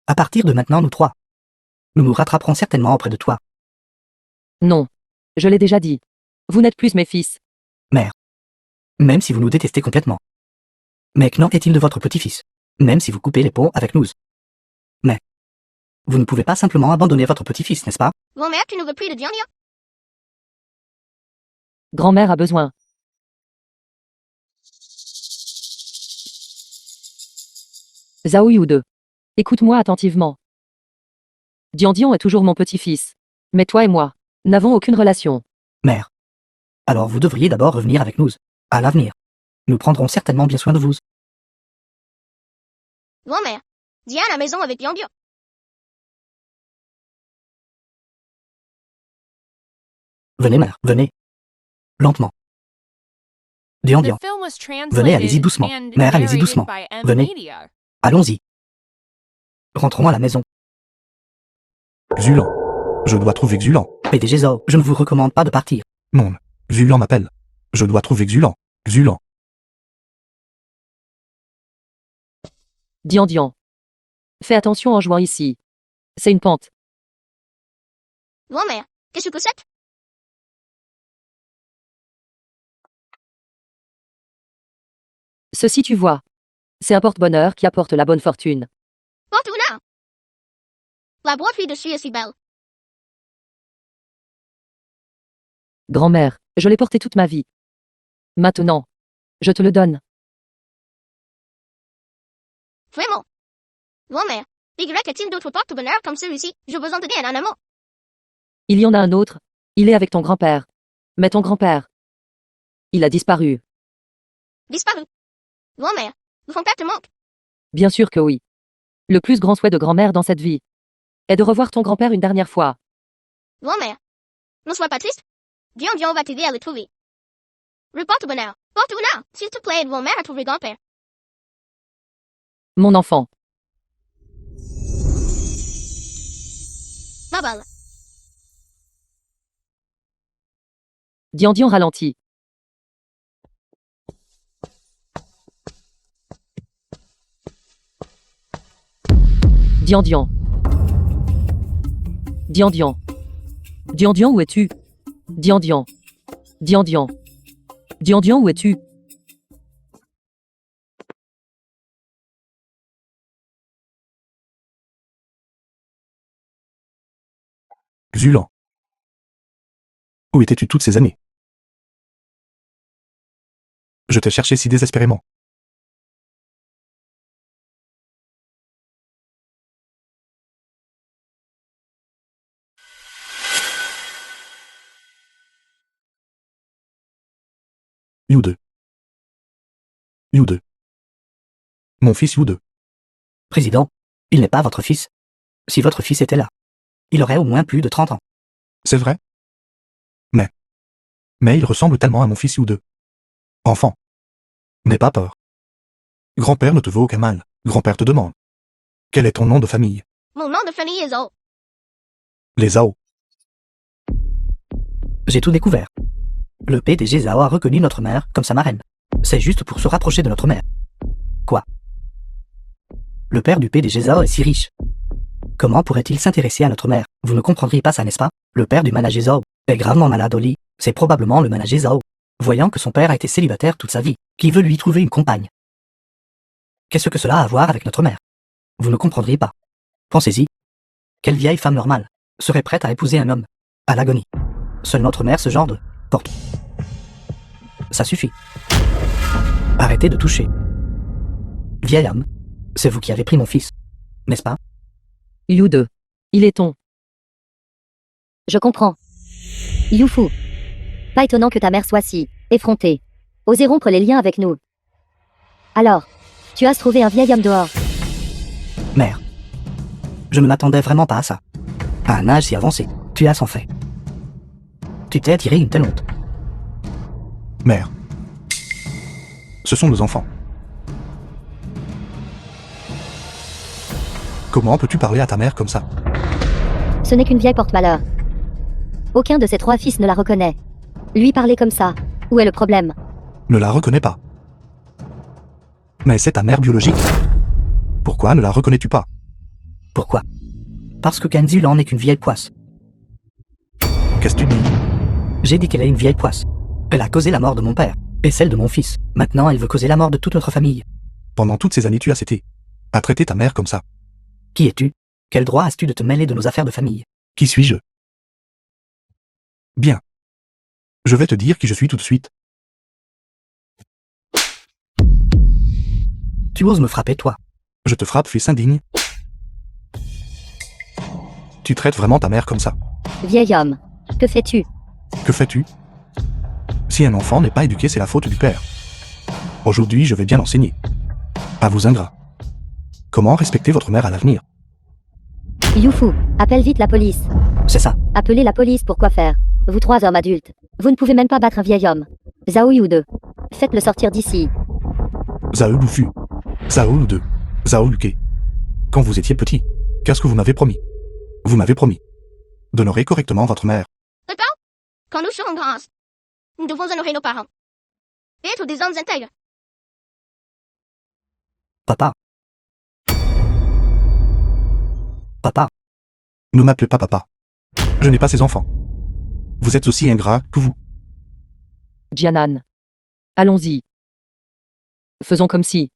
À partir de maintenant, nous trois. Nous nous rattraperons certainement auprès de toi. Non. Je l'ai déjà dit. Vous n'êtes plus mes fils. Mère. Même si vous nous détestez complètement. Mais qu'en est-il de votre petit-fils? Même si vous coupez les ponts avec nous. Mais vous ne pouvez pas simplement abandonner votre petit-fils, n'est-ce pas? Grand-mère, tu ne veux plus de Dian Dian? Grand-mère a besoin. Zhao Yu 2. Écoute-moi attentivement. Dian Dian est toujours mon petit-fils. Mais toi et moi n'avons aucune relation. Mère. Alors vous devriez d'abord revenir avec nous. À l'avenir. Nous prendrons certainement bien soin de vous. Grand-mère. Viens à la maison avec Dian Dian. Venez, mère, venez. Lentement. Dian The Dian. film was Venez, allez-y translated doucement. and Mère, allez-y narrated doucement. by M Venez. Media. Allons-y. Rentrons à la maison. Xulan. Je dois trouver Xulan. PDG Zhao, je ne vous recommande pas de partir. Non. Xulan m'appelle. Je dois trouver Xulan. Xulan. Dian Dian. Fais attention en jouant ici. C'est une pente. Grand-mère. Qu'est-ce que c'est? Ceci tu vois. C'est un porte-bonheur qui apporte la bonne fortune. Fortuna. La boîte dessus est si belle. Grand-mère, je l'ai porté toute ma vie. Maintenant, je te le donne. Vraiment. Grand-mère. Y-a-t-il d'autres porte-bonheur comme celui-ci? Je veux en donner un amant. Il y en a un autre. Il est avec ton grand-père. Mais ton grand-père, il a disparu. Disparu. Grand-mère. Grand-père te manque. Bien sûr que oui. Le plus grand souhait de grand-mère dans cette vie est de revoir ton grand-père une dernière fois. Grand-mère. Ne sois pas triste. Dian Dian va t'aider à le trouver. Le porte-bonheur. Fortuna. S'il te plaît, aide grand-mère à trouver grand-père. Mon enfant. Ma balle. Dian Dian ralentit. Dian Dian. Dian Dian. Dian Dian, où es-tu? Dian Dian. Dian Dian. Dian Dian, où es-tu? Xulan. Où étais-tu toutes ces années? Je t'ai cherché si désespérément. Yu2. Yu2. Mon fils Yu2. Président, il n'est pas votre fils. Si votre fils était là, il aurait au moins plus de 30 ans. C'est vrai? Mais il ressemble tellement à mon fils Yu2. Enfant. N'aie pas peur. Grand-père ne te veut aucun mal. Grand-père te demande. Quel est ton nom de famille? Mon nom de famille est Zhao. Les Zhao. J'ai tout découvert. Le PDG Zhao a reconnu notre mère comme sa marraine. C'est juste pour se rapprocher de notre mère. Quoi? Le père du PDG Zhao est si riche. Comment pourrait-il s'intéresser à notre mère? Vous ne comprendriez pas ça, n'est-ce pas? Le père du manager Zhao est gravement malade au lit. C'est probablement le manager Zhao, voyant que son père a été célibataire toute sa vie, qui veut lui trouver une compagne. Qu'est-ce que cela a à voir avec notre mère? Vous ne comprendriez pas. Pensez-y. Quelle vieille femme normale serait prête à épouser un homme à l'agonie? Seule notre mère ce genre de porte. Ça suffit. Arrêtez de toucher. Vieil homme, c'est vous qui avez pris mon fils, n'est-ce pas? You 2. Il est ton. Je comprends. Youfu. Pas étonnant que ta mère soit si effrontée. Osez rompre les liens avec nous. Alors, tu as trouvé un vieil homme dehors. Mère. Je ne m'attendais vraiment pas à ça. À un âge si avancé, tu as sans fait. Tu t'es attiré une telle honte. Mère. Ce sont nos enfants. Comment peux-tu parler à ta mère comme ça? Ce n'est qu'une vieille porte-malheur. Aucun de ses 3 fils ne la reconnaît. Lui parler comme ça, où est le problème? Ne la reconnais pas. Mais c'est ta mère biologique. Pourquoi ne la reconnais-tu pas? Pourquoi? Parce que Kenzulan n'est qu'une vieille poisse. Qu'est-ce que tu dis? J'ai dit qu'elle est une vieille poisse. Elle a causé la mort de mon père, et celle de mon fils. Maintenant, elle veut causer la mort de toute notre famille. Pendant toutes ces années tu as été à traiter ta mère comme ça. Qui es-tu? Quel droit as-tu de te mêler de nos affaires de famille? Qui suis-je? Bien. Je vais te dire qui je suis tout de suite. Tu oses me frapper, toi? Je te frappe, fils indigne. Tu traites vraiment ta mère comme ça. Vieil homme. Que fais-tu? Que fais-tu? Si un enfant n'est pas éduqué, c'est la faute du père. Aujourd'hui, je vais bien l'enseigner. À vous ingrats. Comment respecter votre mère à l'avenir? Youfu, appelle vite la police. C'est ça. Appelez la police pour quoi faire? Vous 3 hommes adultes. Vous ne pouvez même pas battre un vieil homme. Zhao Yu 2. Faites-le sortir d'ici. Zhao Lufu. Zhao Lu 2. Zhao Luke. Quand vous étiez petit, qu'est-ce que vous m'avez promis? Vous m'avez promis d'honorer correctement votre mère. Papa, quand nous serons grands, nous devons honorer nos parents. Et être des hommes intègres. Papa. Papa. Ne m'appelez pas papa. Je n'ai pas ces enfants. Vous êtes aussi ingrat que vous. Jianan. Allons-y. Faisons comme si.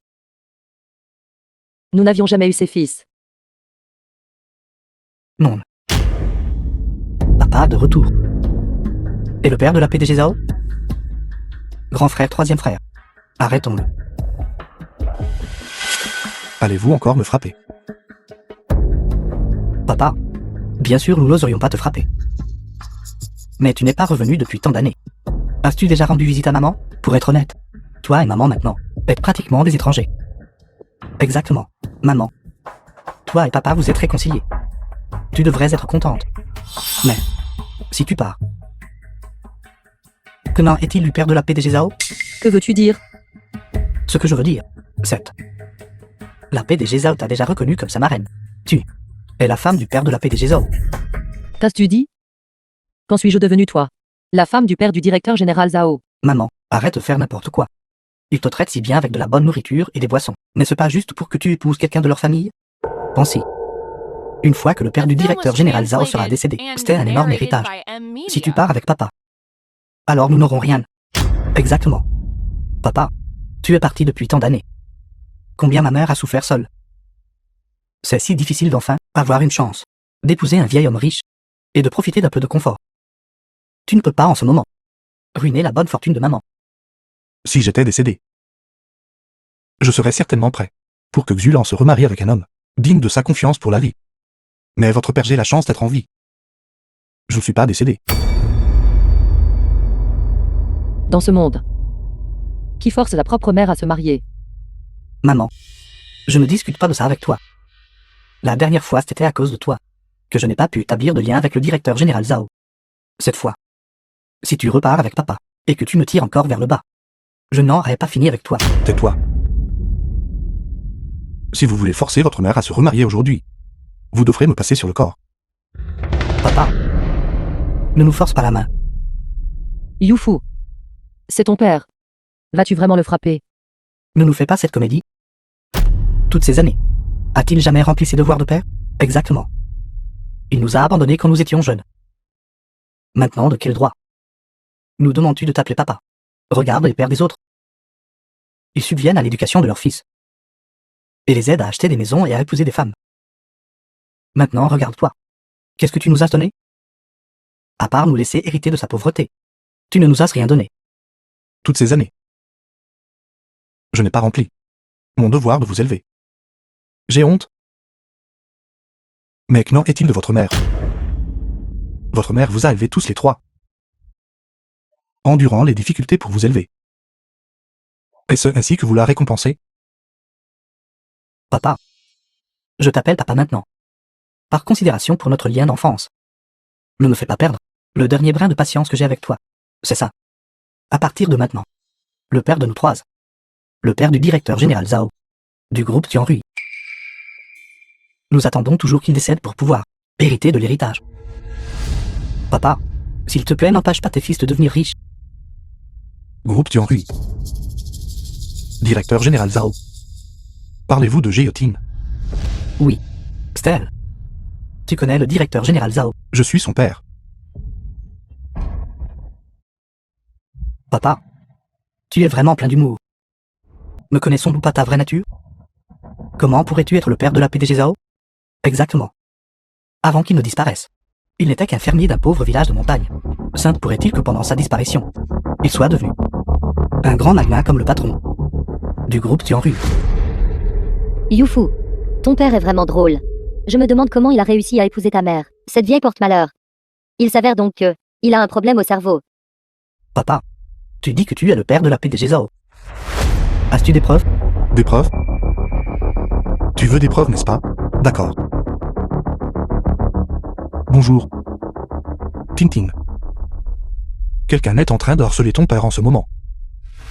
Nous n'avions jamais eu ces fils. Non. Papa de retour. Et le père de la PDG Zhao? Grand frère, 3e frère. Arrêtons-le. Allez-vous encore me frapper? Papa. Bien sûr, nous n'oserions pas te frapper. Mais tu n'es pas revenu depuis tant d'années. As-tu déjà rendu visite à maman? Pour être honnête, toi et maman maintenant êtes pratiquement des étrangers. Exactement, maman. Toi et papa vous êtes réconciliés. Tu devrais être contente. Mais, si tu pars... Comment est-il du père de la PDG Zhao? Que veux-tu dire? Ce que je veux dire, c'est... La PDG Zhao t'a déjà reconnu comme sa marraine. Tu es la femme du père de la PDG Zhao. Qu'as-tu dit? Quand suis-je devenue toi? La femme du père du directeur général Zhao. Maman, arrête de faire n'importe quoi. Ils te traitent si bien avec de la bonne nourriture et des boissons. N'est-ce pas juste pour que tu épouses quelqu'un de leur famille? Pense-y. Une fois que le père du directeur général Zhao sera décédé, c'était un énorme héritage. Si tu pars avec papa, alors nous n'aurons rien. Exactement. Papa, tu es parti depuis tant d'années. Combien ma mère a souffert seule. C'est si difficile d'enfin avoir une chance d'épouser un vieil homme riche et de profiter d'un peu de confort. Tu ne peux pas en ce moment ruiner la bonne fortune de maman. Si j'étais décédé, je serais certainement prêt pour que Xulan se remarie avec un homme digne de sa confiance pour la vie. Mais votre père, j'ai la chance d'être en vie. Je ne suis pas décédé. Dans ce monde, qui force sa propre mère à se marier? Maman, je ne discute pas de ça avec toi. La dernière fois, c'était à cause de toi que je n'ai pas pu établir de lien avec le directeur général Zhao. Cette fois, si tu repars avec papa et que tu me tires encore vers le bas, je n'aurai pas fini avec toi. Tais-toi. Si vous voulez forcer votre mère à se remarier aujourd'hui, vous devrez me passer sur le corps. Papa, ne nous force pas la main. Youfu. C'est ton père. Vas-tu vraiment le frapper? Ne nous fais pas cette comédie. Toutes ces années, a-t-il jamais rempli ses devoirs de père? Exactement. Il nous a abandonnés quand nous étions jeunes. Maintenant, de quel droit Nous demandes-tu de t'appeler papa? Regarde les pères des autres. Ils subviennent à l'éducation de leurs fils. Et les aident à acheter des maisons et à épouser des femmes. Maintenant, regarde-toi. Qu'est-ce que tu nous as donné? À part nous laisser hériter de sa pauvreté. Tu ne nous as rien donné. Toutes ces années. Je n'ai pas rempli mon devoir de vous élever. J'ai honte. Mais qu'en est-il de votre mère? Votre mère vous a élevés tous les trois, endurant les difficultés pour vous élever. Est-ce ainsi que vous la récompensez? Papa. Je t'appelle papa maintenant. Par considération pour notre lien d'enfance. Ne me fais pas perdre le dernier brin de patience que j'ai avec toi. C'est ça. À partir de maintenant. Le père de nous trois. Le père du directeur général Zhao. Du groupe Tianrui. Nous attendons toujours qu'il décède pour pouvoir hériter de l'héritage. Papa, s'il te plaît, n'empêche pas tes fils de devenir riches. Groupe Tianrui. Directeur général Zhao. Parlez-vous de Géotine? Oui. Stell. Tu connais le directeur général Zhao. Je suis son père. Papa, tu es vraiment plein d'humour. Ne connaissons-nous pas ta vraie nature? Comment pourrais-tu être le père de la PDG Zhao? Exactement. Avant qu'il ne disparaisse. Il n'était qu'un fermier d'un pauvre village de montagne. Sainte pourrait-il que pendant sa disparition, il soit devenu un grand magnat comme le patron du groupe Tianrui. Youfu, ton père est vraiment drôle. Je me demande comment il a réussi à épouser ta mère, cette vieille porte-malheur. Il s'avère donc que, il a un problème au cerveau. Papa, tu dis que tu es le père de la PDG Zhao. As-tu des preuves? Des preuves? Tu veux des preuves, n'est-ce pas? D'accord. Bonjour. Tintin. Quelqu'un est en train de harceler ton père en ce moment.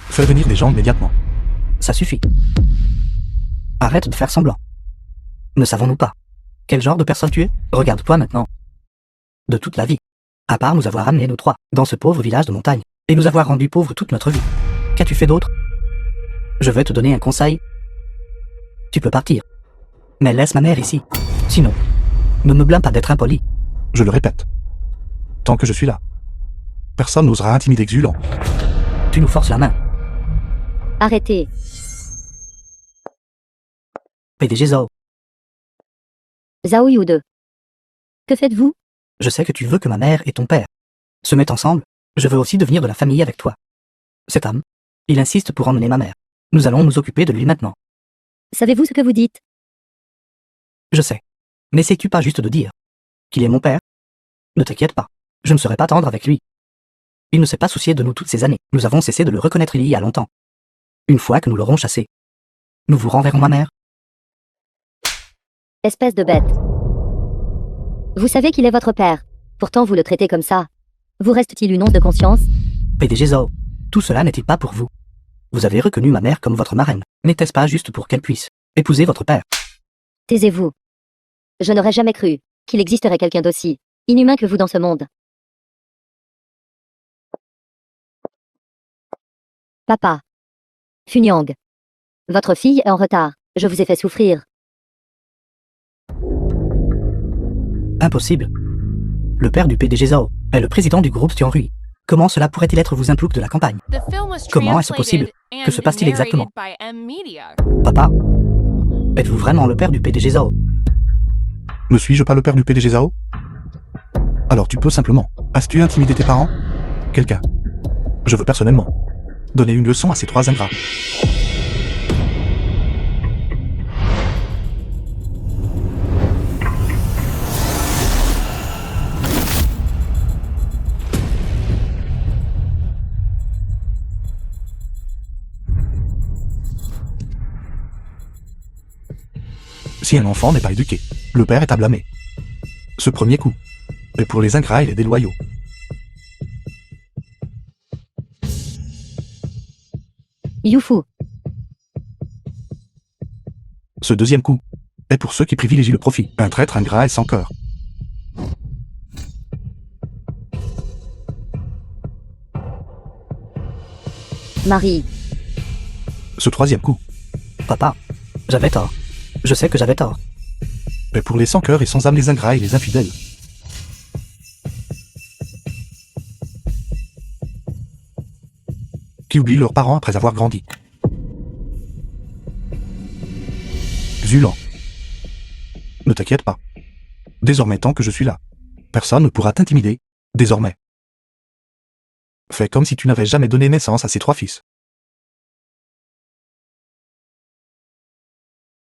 Fais venir des gens immédiatement. Ça suffit. Arrête de faire semblant. Ne savons-nous pas quel genre de personne tu es? Regarde-toi maintenant. De toute la vie. À part nous avoir amenés nous trois dans ce pauvre village de montagne et nous avoir rendus pauvres toute notre vie. Qu'as-tu fait d'autre? Je vais te donner un conseil. Tu peux partir. Mais laisse ma mère ici. Sinon, ne me blâme pas d'être impoli. Je le répète. Tant que je suis là, personne n'osera intimider Xulan. Tu nous forces la main. Arrêtez. PDG Zhao, Zhao Yu2. Que faites-vous? je sais que tu veux que ma mère et ton père se mettent ensemble. Je veux aussi devenir de la famille avec toi. Cet homme, il insiste pour emmener ma mère. Nous allons nous occuper de lui maintenant. Savez-vous ce que vous dites? Je sais. N'essaies-tu pas juste de dire qu'il est mon père? Ne t'inquiète pas. Je ne serai pas tendre avec lui. Il ne s'est pas soucié de nous toutes ces années. Nous avons cessé de le reconnaître il y a longtemps. Une fois que nous l'aurons chassé, nous vous renverrons ma mère. Espèce de bête. Vous savez qu'il est votre père. Pourtant vous le traitez comme ça. Vous reste-t-il une once de conscience? PDG Zhao, tout cela n'est-il pas pour vous? Vous avez reconnu ma mère comme votre marraine. N'était-ce pas juste pour qu'elle puisse épouser votre père? Taisez-vous. Je n'aurais jamais cru qu'il existerait quelqu'un d'aussi inhumain que vous dans ce monde. Papa. Funyang. Votre fille est en retard. Je vous ai fait souffrir. Impossible. Le père du PDG Zhao est le président du groupe Tianrui. Comment cela pourrait-il être vous un plouc de la campagne? The film was Comment est-ce possible? translated Que se and passe-t-il exactement? narrated by M Media. Papa, êtes-vous vraiment le père du PDG Zhao? Ne suis-je pas le père du PDG Zhao? Alors tu peux simplement. As-tu intimidé tes parents? Quelqu'un. Je veux personnellement donner une leçon à ces trois ingrats. Si un enfant n'est pas éduqué, le père est à blâmer. Ce premier coup est pour les ingrats et les déloyaux. Youfu. Ce deuxième coup est pour ceux qui privilégient le profit. Un traître ingrat et sans cœur. Marie. Ce troisième coup Papa, j'avais tort. Je sais que j'avais tort. est pour les sans cœur et sans âme, les ingrats et les infidèles. qui oublient leurs parents après avoir grandi. Zulan. Ne t'inquiète pas. Désormais, tant que je suis là, personne ne pourra t'intimider, désormais. Fais comme si tu n'avais jamais donné naissance à ces 3 fils.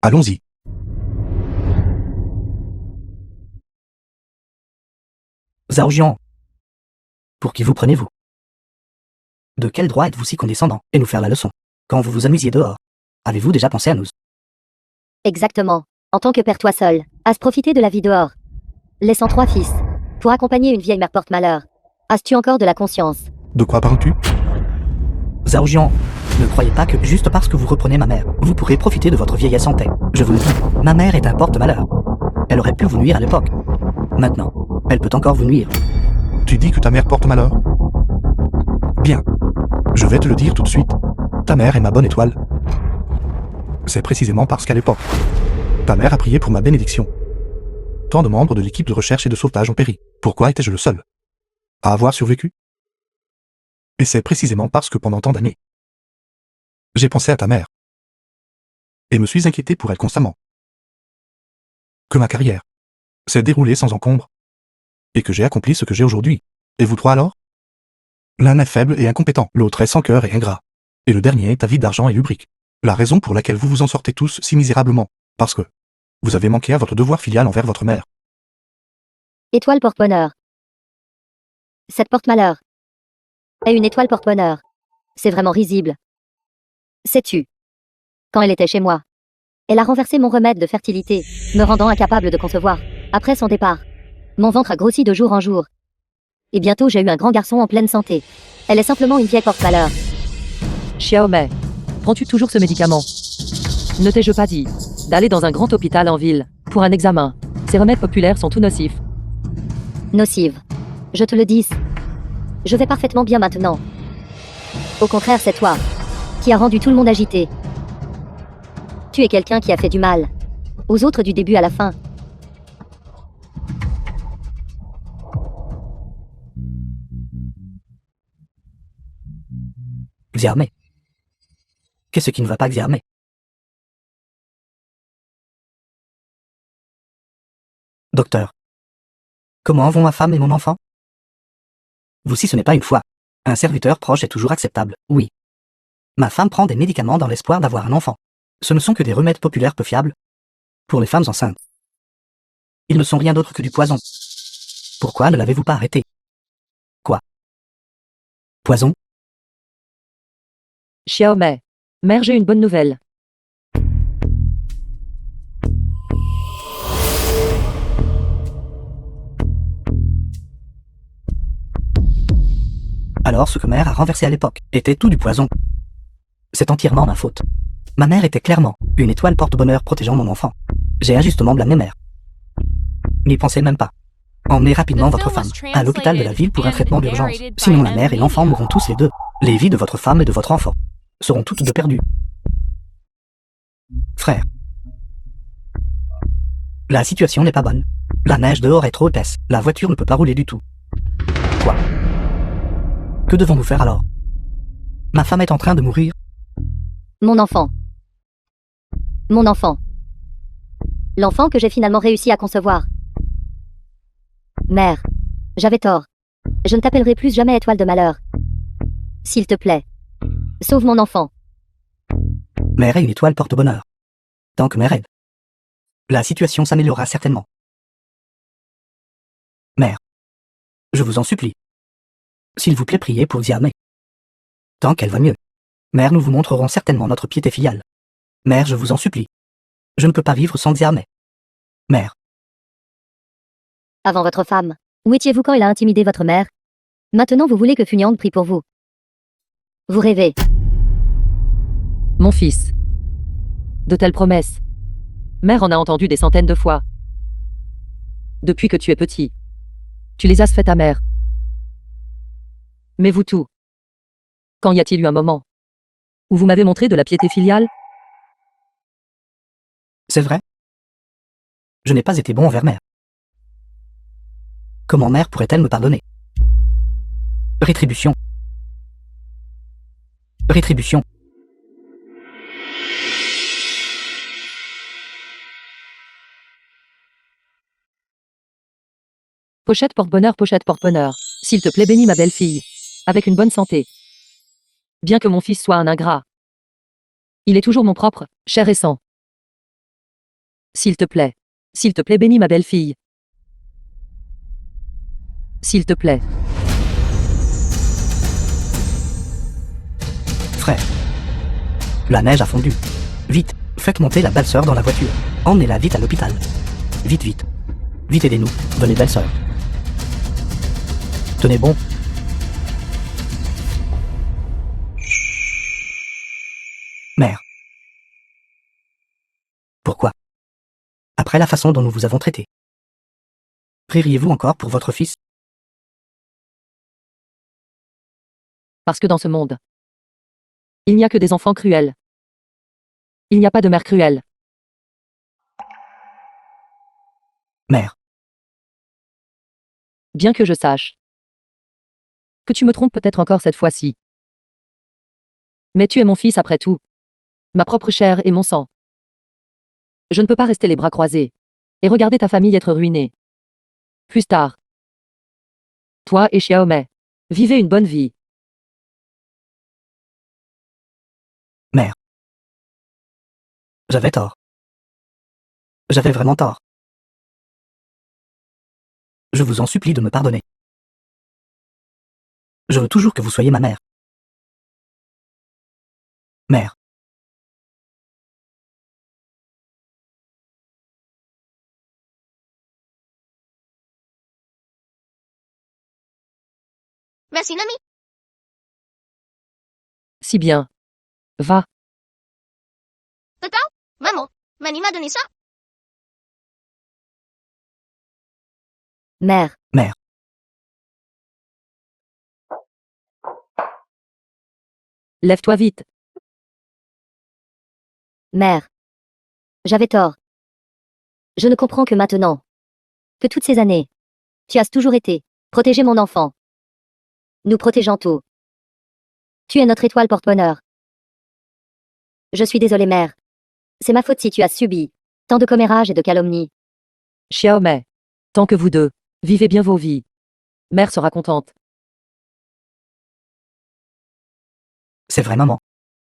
Allons-y. Zhaojian. Pour qui vous prenez-vous? De quel droit êtes-vous si condescendant et nous faire la leçon? Quand vous vous amusiez dehors, avez-vous déjà pensé à nous? Exactement. En tant que père toi seul, as profité de la vie dehors, laissant 3 fils, pour accompagner une vieille mère porte-malheur. As-tu encore de la conscience? De quoi parles-tu? Zhaojian, ne croyez pas que juste parce que vous reprenez ma mère, vous pourrez profiter de votre vieillesse en paix. Je vous le dis, ma mère est un porte-malheur. Elle aurait pu vous nuire à l'époque. Maintenant, elle peut encore vous nuire. Tu dis que ta mère porte malheur? Bien. Je vais te le dire tout de suite. Ta mère est ma bonne étoile. C'est précisément parce qu'à l'époque, ta mère a prié pour ma bénédiction. Tant de membres de l'équipe de recherche et de sauvetage ont péri. Pourquoi étais-je le seul à avoir survécu? Et c'est précisément parce que pendant tant d'années, j'ai pensé à ta mère. Et me suis inquiété pour elle constamment. Que ma carrière s'est déroulée sans encombre. Et que j'ai accompli ce que j'ai aujourd'hui. Et vous 3 alors? L'un est faible et incompétent, l'autre est sans cœur et ingrat. Et le dernier est avide d'argent et lubrique. La raison pour laquelle vous vous en sortez tous si misérablement, parce que vous avez manqué à votre devoir filial envers votre mère. Étoile porte-bonheur. Cette porte-malheur est une étoile porte-bonheur. C'est vraiment risible. Sais-tu? Quand elle était chez moi, elle a renversé mon remède de fertilité, me rendant incapable de concevoir. Après son départ, mon ventre a grossi de jour en jour. Et bientôt j'ai eu un grand garçon en pleine santé. Elle est simplement une vieille porte-malheur. Xiaomei, prends-tu toujours ce médicament? Ne t'ai-je pas dit d'aller dans un grand hôpital en ville pour un examen? Ces remèdes populaires sont tout nocifs. Nocive. Je te le dis. Je vais parfaitement bien maintenant. Au contraire, c'est toi qui as rendu tout le monde agité. Tu es quelqu'un qui a fait du mal aux autres du début à la fin. Xiaomei. Qu'est-ce qui ne va pas, Xiaomei? Docteur. Comment vont ma femme et mon enfant? Vous si ce n'est pas une fois. Un serviteur proche est toujours acceptable, oui. Ma femme prend des médicaments dans l'espoir d'avoir un enfant. Ce ne sont que des remèdes populaires peu fiables pour les femmes enceintes. Ils ne sont rien d'autre que du poison. Pourquoi ne l'avez-vous pas arrêté? Quoi? Poison? Xiaomei, mère, j'ai une bonne nouvelle. Alors ce que mère a renversé à l'époque était tout du poison. C'est entièrement ma faute. Ma mère était clairement une étoile porte-bonheur protégeant mon enfant. J'ai injustement blâmé mère. N'y pensez même pas. Emmenez rapidement votre femme à l'hôpital de la ville pour un traitement d'urgence. Sinon la mère et l'enfant mourront tous les deux. Les vies de votre femme et de votre enfant seront toutes deux perdues. Frère. La situation n'est pas bonne. La neige dehors est trop épaisse. La voiture ne peut pas rouler du tout. Quoi? Que devons-nous faire alors? Ma femme est en train de mourir. Mon enfant. Mon enfant. L'enfant que j'ai finalement réussi à concevoir. Mère, j'avais tort. Je ne t'appellerai plus jamais étoile de malheur. S'il te plaît, sauve mon enfant. Mère est une étoile porte-bonheur. Tant que mère aide, la situation s'améliorera certainement. Mère, je vous en supplie. S'il vous plaît, priez pour Xiaomei. Tant qu'elle va mieux. Mère, nous vous montrerons certainement notre piété filiale. Mère, je vous en supplie. Je ne peux pas vivre sans Xiaomei. Mère. Avant votre femme, où étiez-vous quand elle a intimidé votre mère? Maintenant vous voulez que Funyang prie pour vous. Vous rêvez. Mon fils. De telles promesses. Mère en a entendu des centaines de fois. Depuis que tu es petit. Tu les as faites à mère. Mais vous tout. Quand y a-t-il eu un moment où vous m'avez montré de la piété filiale? C'est vrai? Je n'ai pas été bon envers mère. Comment mère pourrait-elle me pardonner? Rétribution. Rétribution. Pochette porte-bonheur, s'il te plaît bénis ma belle-fille. Avec une bonne santé. Bien que mon fils soit un ingrat. Il est toujours mon propre, cher et sang. S'il te plaît bénis ma belle-fille. S'il te plaît. Frère. La neige a fondu. Vite, faites monter la belle-sœur dans la voiture. Emmenez-la vite à l'hôpital. Vite, vite. Vite aidez-nous. Venez belle-sœur. Tenez bon. Mère. Pourquoi? Après la façon dont nous vous avons traité. Prieriez-vous encore pour votre fils? Parce que dans ce monde, il n'y a que des enfants cruels. Il n'y a pas de mère cruelle. Mère. Bien que je sache que tu me trompes peut-être encore cette fois-ci. Mais tu es mon fils après tout. Ma propre chair et mon sang. Je ne peux pas rester les bras croisés et regarder ta famille être ruinée. Plus tard. Toi et Xiaomei, vivez une bonne vie. Mère. J'avais tort. J'avais vraiment tort. Je vous en supplie de me pardonner. Je veux toujours que vous soyez ma mère. Mère. Merci, Nami. Si bien. Va. Maman, Mani m'a donné ça. Mère. Mère. Lève-toi vite. Mère. J'avais tort. Je ne comprends que maintenant. Que toutes ces années, tu as toujours été protéger mon enfant. Nous protégeons tout. Tu es notre étoile porte-bonheur. Je suis désolée, mère. C'est ma faute si tu as subi tant de commérages et de calomnies. Xiaomei. Tant que vous deux vivez bien vos vies. Mère sera contente. C'est vrai, maman.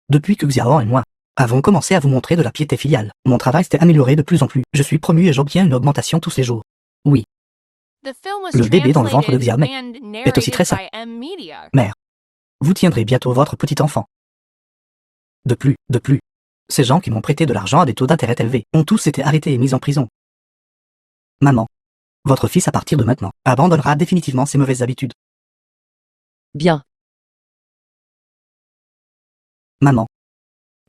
Depuis que Xiao et moi avons commencé à vous montrer de la piété filiale, mon travail s'est amélioré de plus en plus. Je suis promu et j'obtiens une augmentation tous les jours. Oui, The film was Le bébé dans le ventre de translated Xiaomei and est aussi très narrated sain. by M Media. Mère. Vous tiendrez bientôt votre petit enfant. De plus, ces gens qui m'ont prêté de l'argent à des taux d'intérêt élevés ont tous été arrêtés et mis en prison. Maman. Votre fils à partir de maintenant abandonnera définitivement ses mauvaises habitudes. Bien. Maman.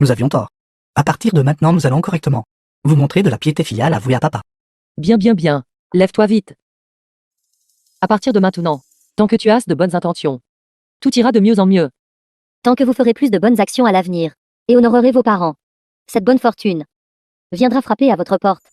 Nous avions tort. À partir de maintenant nous allons correctement vous montrer de la piété filiale à vous et à papa. Bien. Lève-toi vite. À partir de maintenant, tant que tu as de bonnes intentions, tout ira de mieux en mieux. Tant que vous ferez plus de bonnes actions à l'avenir et honorerez vos parents, cette bonne fortune viendra frapper à votre porte.